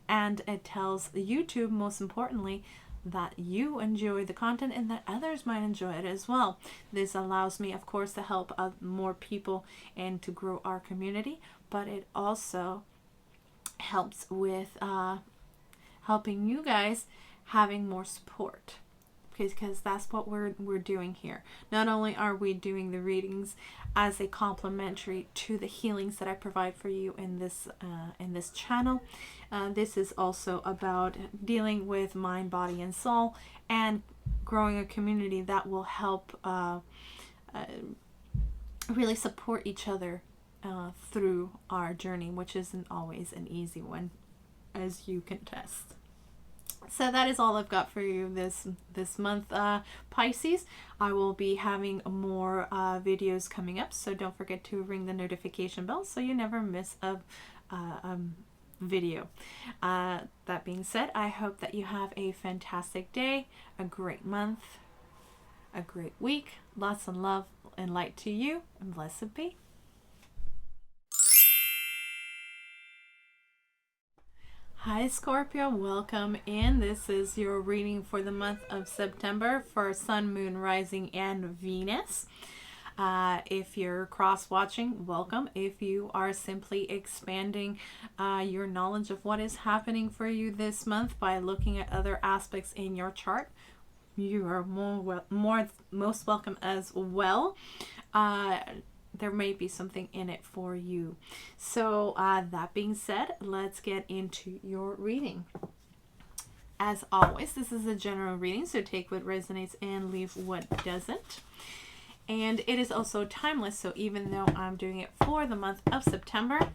and it tells YouTube, most importantly, that you enjoy the content and that others might enjoy it as well. This allows me, of course, to help more people and to grow our community, but it also helps with helping you guys having more support, because that's what we're doing here. Not only are we doing the readings as a complementary to the healings that I provide for you in this channel, this is also about dealing with mind, body, and soul, and growing a community that will help really support each other through our journey, which isn't always an easy one, as you can test. So that is all I've got for you this month, Pisces. I will be having more videos coming up, so don't forget to ring the notification bell so you never miss a video. That being said, I hope that you have a fantastic day, a great month, a great week. Lots of love and light to you, and blessed be. Hi Scorpio, welcome in. This is your reading for the month of September for Sun, Moon, Rising, and Venus. If you're cross-watching, welcome. If you are simply expanding your knowledge of what is happening for you this month by looking at other aspects in your chart, you are most welcome as well. There may be something in it for you. So that being said, let's get into your reading. As always, this is a general reading, so take what resonates and leave what doesn't. And it is also timeless, so even though I'm doing it for the month of September,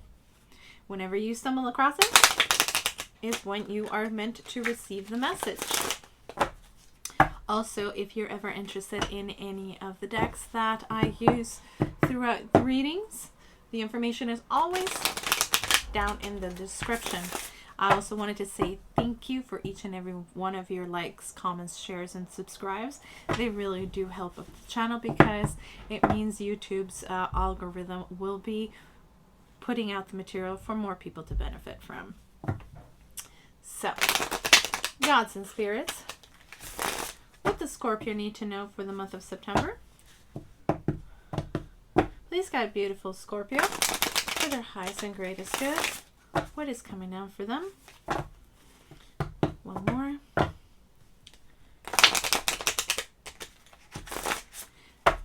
whenever you stumble across it, is when you are meant to receive the message. Also, if you're ever interested in any of the decks that I use throughout the readings, the information is always down in the description. I also wanted to say thank you for each and every one of your likes, comments, shares, and subscribes. They really do help the channel because it means YouTube's algorithm will be putting out the material for more people to benefit from. So, gods and spirits, what does Scorpio need to know for the month of September? Please guide beautiful Scorpio for their highest and greatest good. What is coming down for them? One more.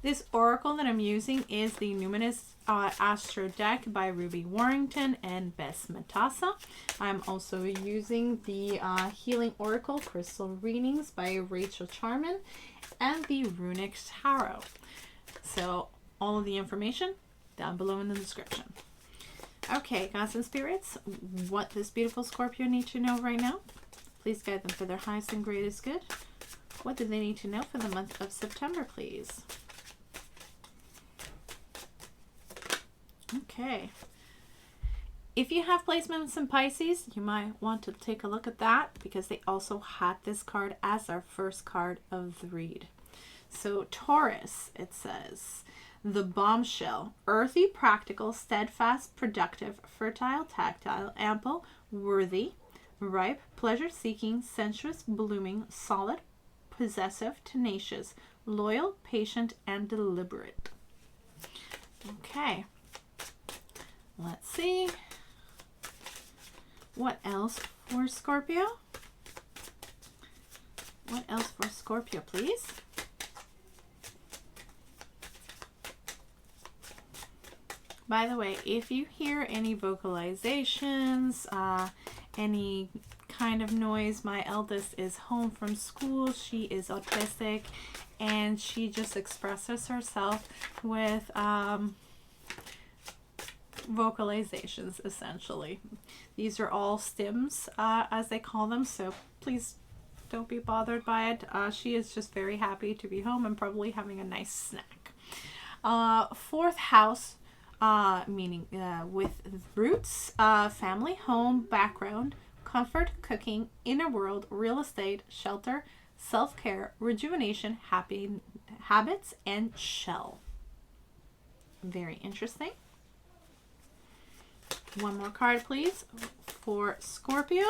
This oracle that I'm using is the Numinous Astro deck by Ruby Warrington and Bess Matassa. I'm also using the Healing Oracle Crystal Readings by Rachelle Charman and the Runik Tarot. So all of the information down below in the description. Okay, gods and spirits, what does beautiful Scorpio need to know right now? Please guide them for their highest and greatest good. What do they need to know for the month of September, please? Okay. If you have placements in Pisces, you might want to take a look at that because they also had this card as our first card of the read. So Taurus, it says, the bombshell, earthy, practical, steadfast, productive, fertile, tactile, ample, worthy, ripe, pleasure-seeking, sensuous, blooming, solid, possessive, tenacious, loyal, patient, and deliberate. Okay. Let's see. What else for Scorpio? What else for Scorpio, please? By the way, if you hear any vocalizations, any kind of noise. My eldest is home from school. She is autistic, and she just expresses herself with vocalizations, essentially. These are all stims, as they call them, so please don't be bothered by it. She is just very happy to be home and probably having a nice snack. Fourth house, meaning with roots, family, home, background, comfort, cooking, inner world, real estate, shelter, self-care, rejuvenation, happy habits, and shell. Very interesting. One more card, please, for Scorpio.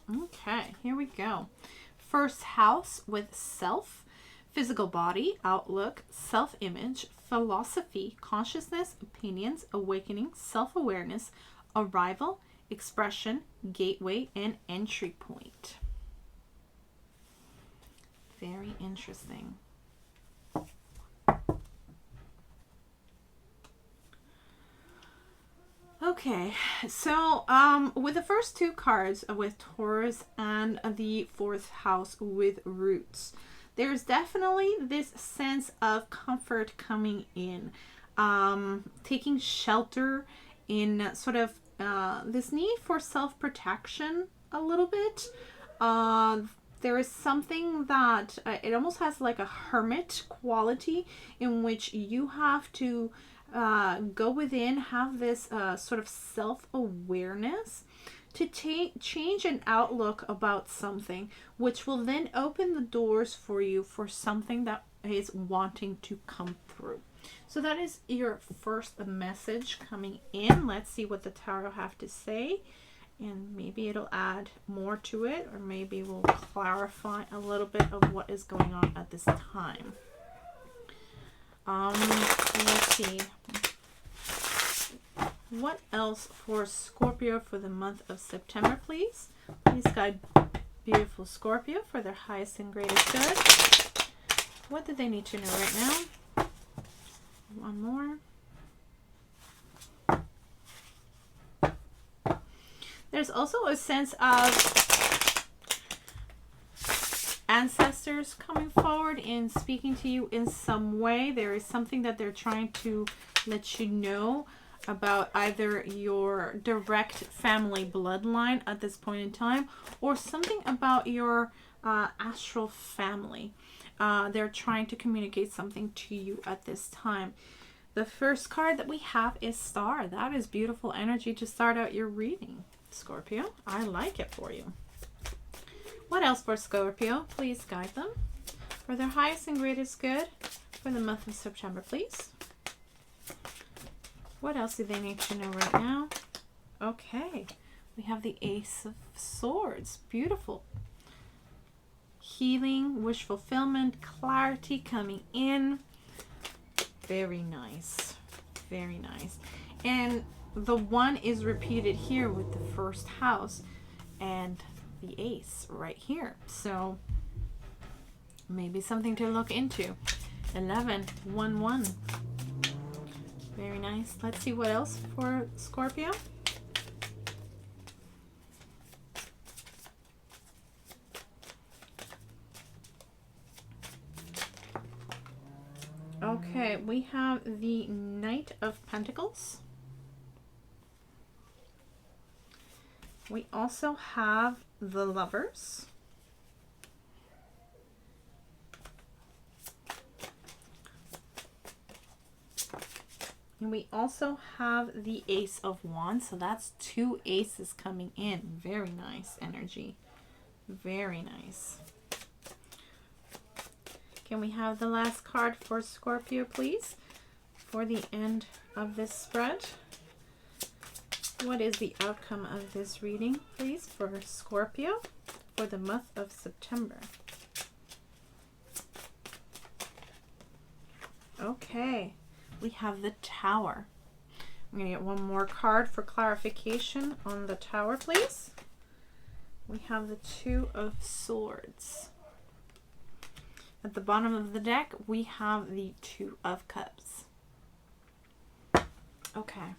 Okay, here we go. First house with self, physical body, outlook, self-image, philosophy, consciousness, opinions, awakening, self-awareness, arrival, expression, gateway, and entry point. Very interesting. Okay, so with the first two cards with Taurus and the fourth house with roots, there's definitely this sense of comfort coming in, taking shelter in sort of this need for self-protection a little bit. There is something that it almost has like a hermit quality in which you have to go within, have this sort of self-awareness to change an outlook about something, which will then open the doors for you for something that is wanting to come through. So that is your first message coming in. Let's see what the tarot have to say, and maybe it'll add more to it, or maybe we'll clarify a little bit of what is going on at this time. Let's see. What else for Scorpio for the month of September, please? Please guide beautiful Scorpio for their highest and greatest good. What do they need to know right now? One more. There's also a sense of ancestors coming forward and speaking to you in some way. There is something that they're trying to let you know about either your direct family bloodline at this point in time, or something about your astral family. They're trying to communicate something to you at this time. The first card that we have is Star. That is beautiful energy to start out your reading, Scorpio. I like it for you. What else for Scorpio? Please guide them for their highest and greatest good for the month of September, please. What else do they need to know right now? Okay, we have the Ace of Swords. Beautiful. Healing, wish fulfillment, clarity coming in. Very nice. Very nice. And the one is repeated here with the first house and the ace right here. So maybe something to look into. 11, 1, 1. Very nice. Let's see what else for Scorpio. Okay, we have the Knight of Pentacles. We also have the Lovers. And we also have the Ace of Wands. So that's two aces coming in. Very nice energy. Very nice. Can we have the last card for Scorpio, please, for the end of this spread? What is the outcome of this reading, please, for Scorpio for the month of September? Okay, we have the Tower. I'm going to get one more card for clarification on the Tower, please. We have the Two of Swords. At the bottom of the deck, we have the Two of Cups. Okay.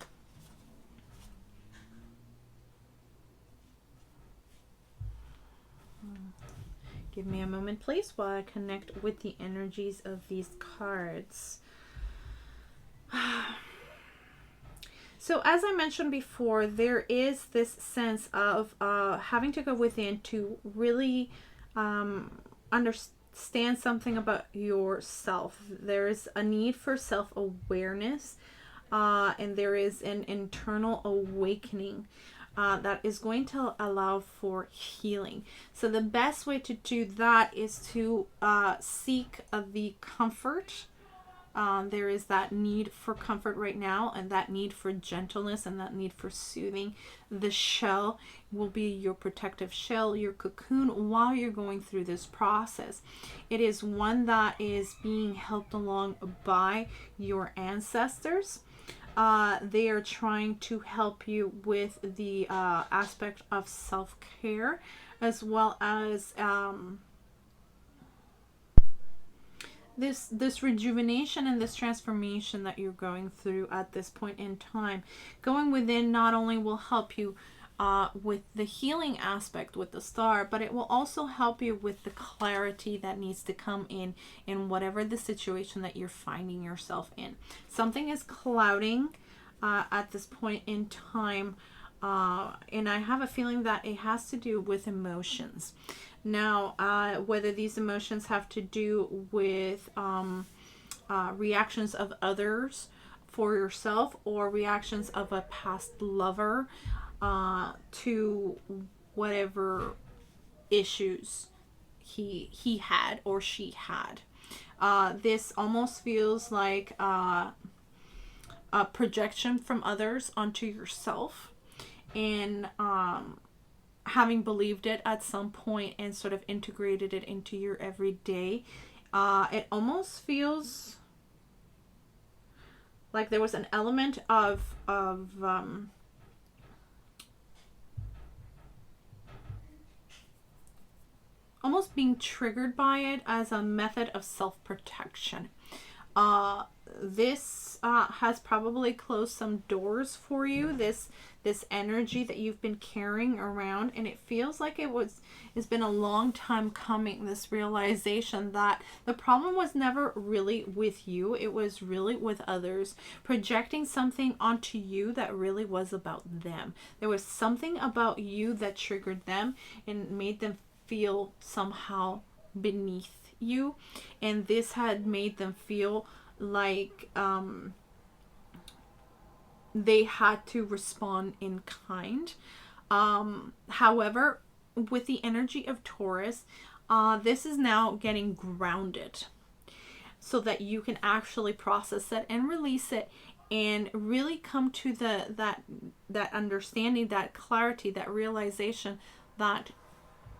Give me a moment, please, while I connect with the energies of these cards. So as I mentioned before, there is this sense of having to go within to really understand something about yourself. There is a need for self-awareness, and there is an internal awakening that is going to allow for healing. So the best way to do that is to seek the comfort. There is that need for comfort right now, and that need for gentleness, and that need for soothing. The shell will be your protective shell, your cocoon, while you're going through this process. It is one that is being helped along by your ancestors. They are trying to help you with the aspect of self-care, as well as this rejuvenation and this transformation that you're going through at this point in time. Going within not only will help you with the healing aspect with the star, but it will also help you with the clarity that needs to come in whatever the situation that you're finding yourself in. Something is clouding at this point in time, and I have a feeling that it has to do with emotions. Now, whether these emotions have to do with reactions of others for yourself, or reactions of a past lover to whatever issues he had or she had. This almost feels like a projection from others onto yourself, and having believed it at some point and sort of integrated it into your everyday. It almost feels like there was an element of almost being triggered by it as a method of self-protection. This has probably closed some doors for you, this energy that you've been carrying around, and it feels like it's been a long time coming, this realization that the problem was never really with you, it was really with others, projecting something onto you that really was about them. There was something about you that triggered them and made them feel somehow beneath you, and this had made them feel like they had to respond in kind. However, with the energy of Taurus, this is now getting grounded so that you can actually process it and release it, and really come to that understanding, that clarity, that realization that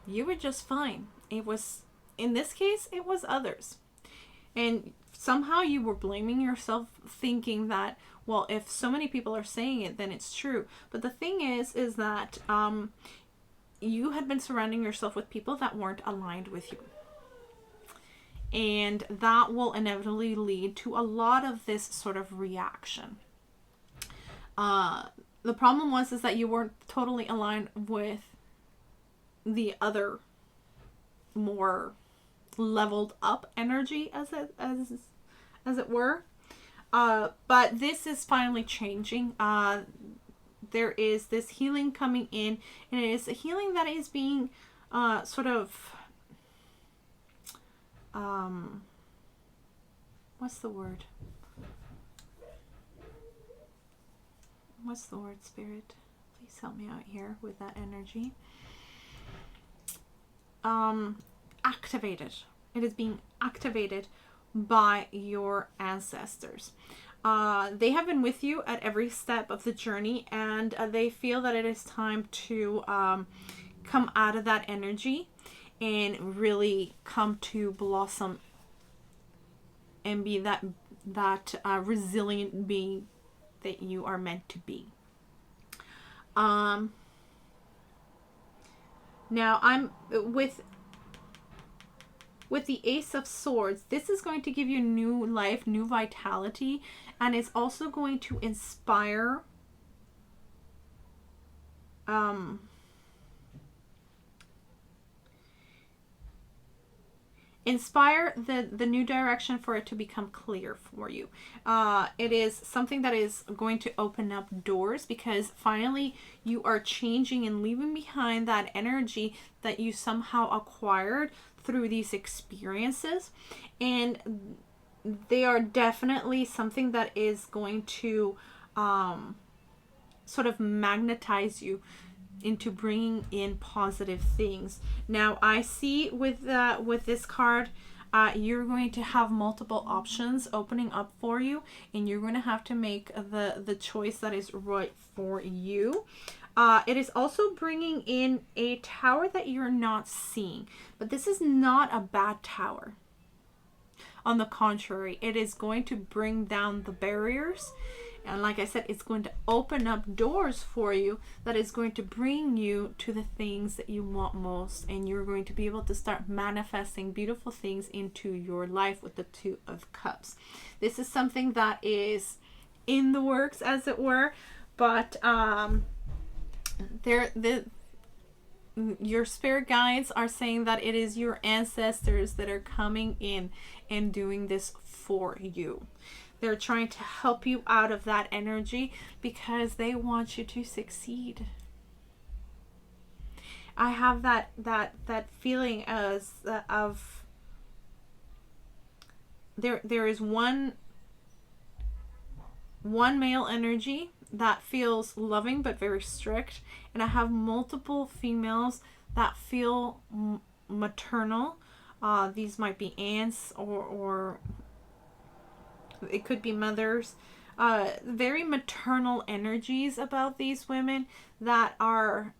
you were just fine. It was, in this case, it was others. And somehow you were blaming yourself, thinking that, well, if so many people are saying it, then it's true. But the thing is that you had been surrounding yourself with people that weren't aligned with you. And that will inevitably lead to a lot of this sort of reaction. The problem is that you weren't totally aligned with the other more leveled up energy, as it were. But this is finally changing. There is this healing coming in, and it is a healing that is being sort of what's the word? What's the word, Spirit? Please help me out here with that energy. Activated. It is being activated by your ancestors. They have been with you at every step of the journey, and they feel that it is time to come out of that energy and really come to blossom and be that resilient being that you are meant to be. Now, I'm with with the Ace of Swords, this is going to give you new life, new vitality, and it's also going to inspire the new direction for it to become clear for you. It is something that is going to open up doors, because finally you are changing and leaving behind that energy that you somehow acquired through these experiences, and they are definitely something that is going to sort of magnetize you into bringing in positive things. Now I see with this card, you're going to have multiple options opening up for you, and you're going to have to make the choice that is right for you. It is also bringing in a tower that you're not seeing, but this is not a bad tower. On the contrary, it is going to bring down the barriers. And like I said, it's going to open up doors for you that is going to bring you to the things that you want most. And you're going to be able to start manifesting beautiful things into your life with the Two of Cups. This is something that is in the works, as it were. But your spirit guides are saying that it is your ancestors that are coming in and doing this for you. They're trying to help you out of that energy because they want you to succeed. I have that feeling of there is one male energy that feels loving but very strict, and I have multiple females that feel maternal. These might be aunts or it could be mothers. Very maternal energies about these women that are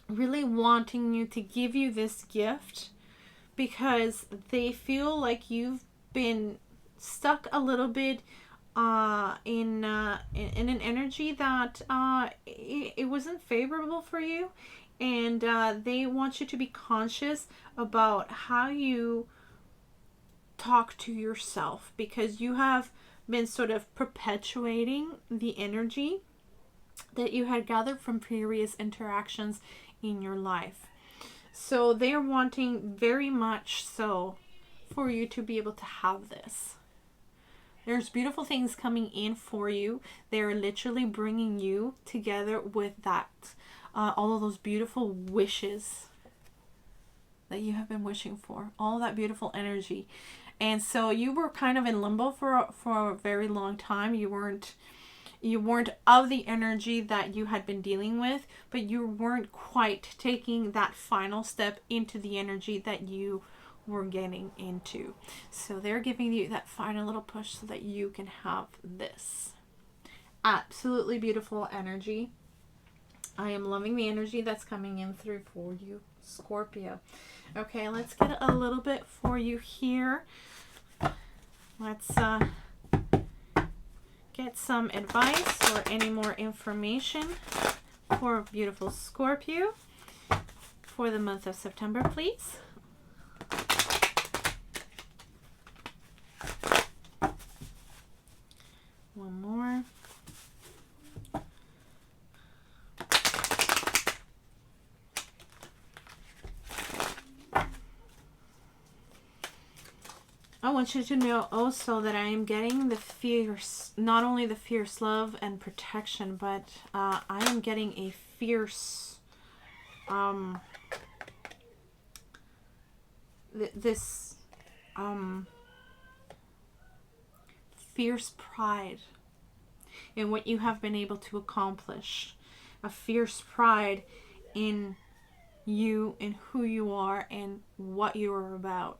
really wanting you to give you this gift because they feel like you've been stuck a little bit in an energy that it wasn't favorable for you, and they want you to be conscious about how you talk to yourself, because you have been sort of perpetuating the energy that you had gathered from previous interactions in your life. So they're wanting very much so for you to be able to have this. There's beautiful things coming in for you. They're literally bringing you together with that, all of those beautiful wishes that you have been wishing for, all that beautiful energy. And so you were kind of in limbo for a very long time. You weren't of the energy that you had been dealing with, but you weren't quite taking that final step into the energy that you were getting into. So they're giving you that final little push so that you can have this. Absolutely beautiful energy. I am loving the energy that's coming in through for you, Scorpio. Okay, let's get a little bit for you here. Let's get some advice or any more information for beautiful Scorpio for the month of September, please. One more. I want you to know also that I am getting the fierce, not only the fierce love and protection, but I am getting a fierce, fierce pride in what you have been able to accomplish. A fierce pride in you and who you are and what you are about.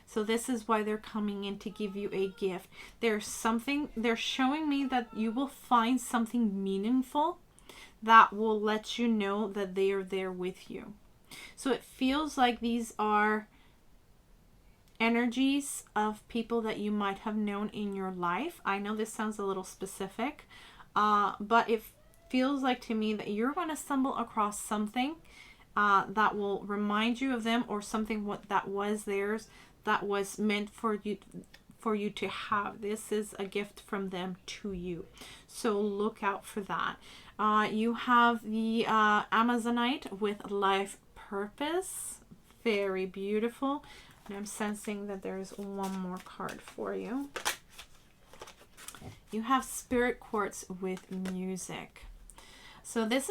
So this is why they're coming in to give you a gift. They're showing me that you will find something meaningful that will let you know that they are there with you. So it feels like these are energies of people that you might have known in your life. I know this sounds a little specific, but it feels like to me that you're going to stumble across something that will remind you of them, or something that was theirs that was meant for you to have. This is a gift from them to you. So look out for that. You have the Amazonite with life purpose. Very beautiful. And I'm sensing that there's one more card for you. You have spirit quartz with music. So this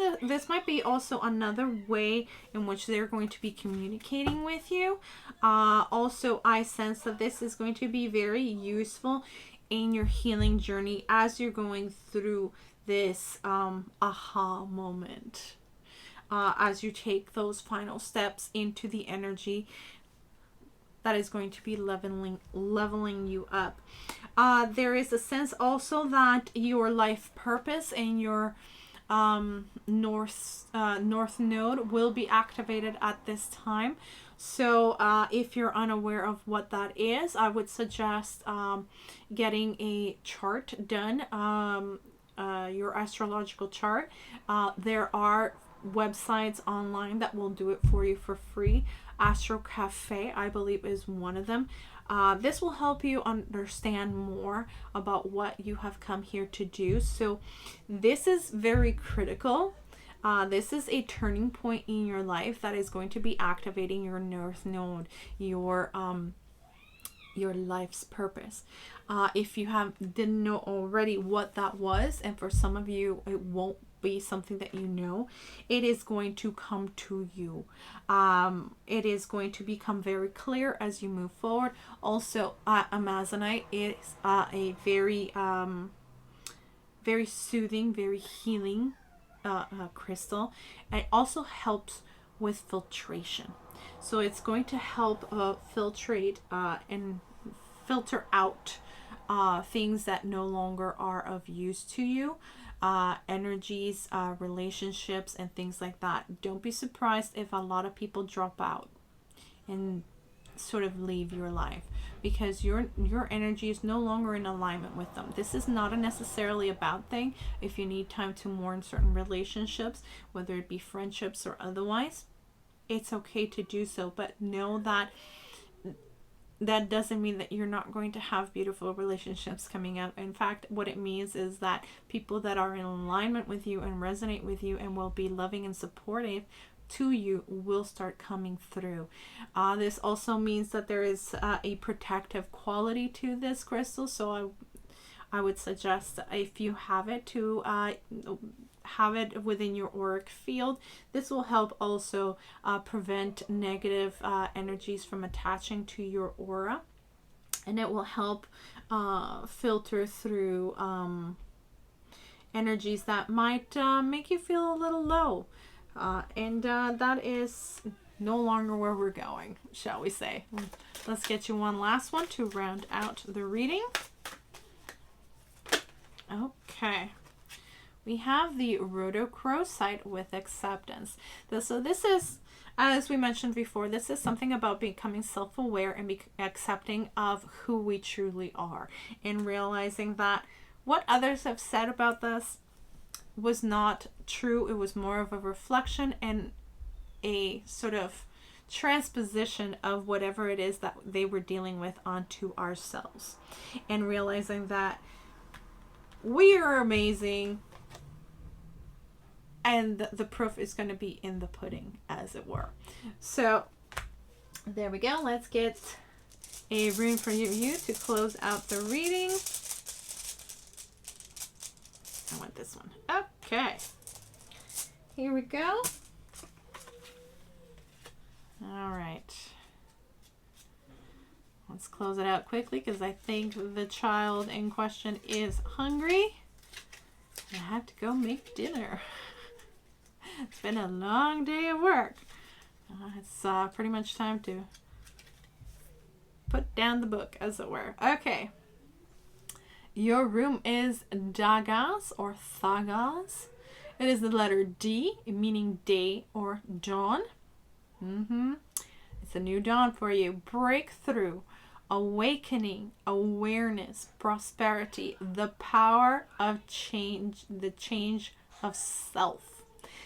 might be also another way in which they're going to be communicating with you. Also, I sense that this is going to be very useful in your healing journey as you're going through this aha moment. As you take those final steps into the energy that is going to be leveling you up. There is a sense also that your life purpose and your north node will be activated at this time. So if you're unaware of what that is, I would suggest getting a chart done, your astrological chart. There are websites online that will do it for you for free. Astro Cafe, I believe, is one of them. This will help you understand more about what you have come here to do. So this is very critical. This is a turning point in your life that is going to be activating your north node, your life's purpose. If you didn't know already what that was, and for some of you it won't be something that you know, it is going to come to you. It is going to become very clear as you move forward. Also, Amazonite is a very very soothing, very healing crystal. It also helps with filtration. So it's going to help filtrate and filter out things that no longer are of use to you. Energies, relationships, and things like that. Don't be surprised if a lot of people drop out and sort of leave your life, because your energy is no longer in alignment with them. This is not necessarily a bad thing. If you need time to mourn certain relationships, whether it be friendships or otherwise, it's okay to do so, but know that that doesn't mean that you're not going to have beautiful relationships coming up. In fact, what it means is that people that are in alignment with you and resonate with you and will be loving and supportive to you will start coming through. This also means that there is a protective quality to this crystal. So I would suggest, if you have it, to have it within your auric field. This will help also prevent negative energies from attaching to your aura, and it will help filter through energies that might make you feel a little low, and that is no longer where we're going, shall we say. Let's get you one last one to round out the reading. Okay. We have the rhodochrosite with acceptance. So this is, as we mentioned before, this is something about becoming self-aware and accepting of who we truly are, and realizing that what others have said about us was not true. It was more of a reflection and a sort of transposition of whatever it is that they were dealing with onto ourselves, and realizing that we are amazing. And the proof is going to be in the pudding, as it were. So there we go. Let's get a rune for you to close out the reading. I want this one. Okay. Here we go. All right. Let's close it out quickly, because I think the child in question is hungry. I have to go make dinner. It's been a long day of work. It's pretty much time to put down the book, as it were. Okay. Your room is Dagas or Thagas. It is the letter D, meaning day or dawn. It's a new dawn for you. Breakthrough, awakening, awareness, prosperity, the power of change, the change of self.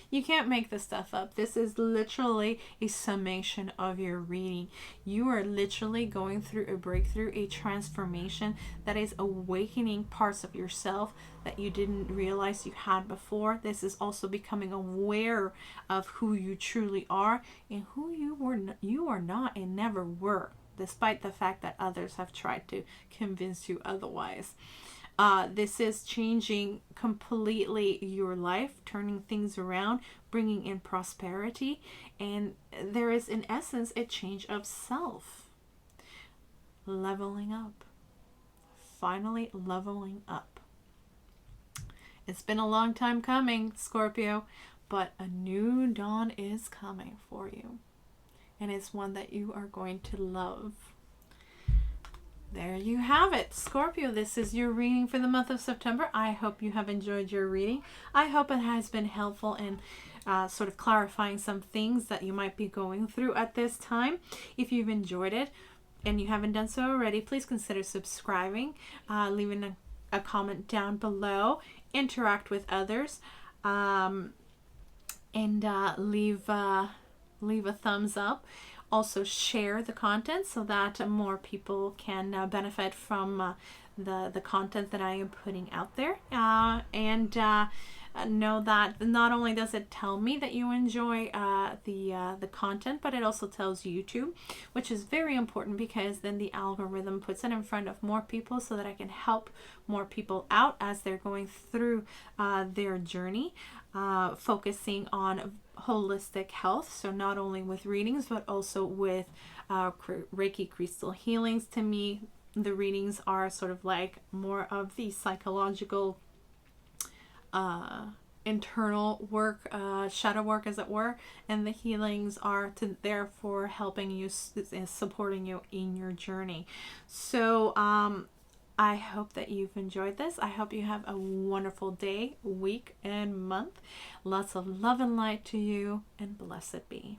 You can't make this stuff up. This is literally a summation of your reading. You are literally going through a breakthrough, a transformation that is awakening parts of yourself that you didn't realize you had before. This is also becoming aware of who you truly are and who you are not and never were, despite the fact that others have tried to convince you otherwise. This is changing completely your life, turning things around, bringing in prosperity, and there is, in essence, a change of self. Leveling up. Finally leveling up. It's been a long time coming, Scorpio, but a new dawn is coming for you. And it's one that you are going to love. There you have it, Scorpio. This is your reading for the month of September. I hope you have enjoyed your reading. I hope it has been helpful in sort of clarifying some things that you might be going through at this time. If you've enjoyed it and you haven't done so already, please consider subscribing, leaving a comment down below, interact with others, and leave a thumbs up. Also share the content so that more people can benefit from the content that I am putting out there. And know that not only does it tell me that you enjoy the content, but it also tells YouTube, which is very important because then the algorithm puts it in front of more people so that I can help more people out as they're going through their journey, focusing on holistic health. So not only with readings, but also with Reiki crystal healings. To me, the readings are sort of like more of the psychological internal work, shadow work as it were, and the healings are to therefore helping you, supporting you in your journey. So I hope that you've enjoyed this. I hope you have a wonderful day, week, and month. Lots of love and light to you, and blessed be.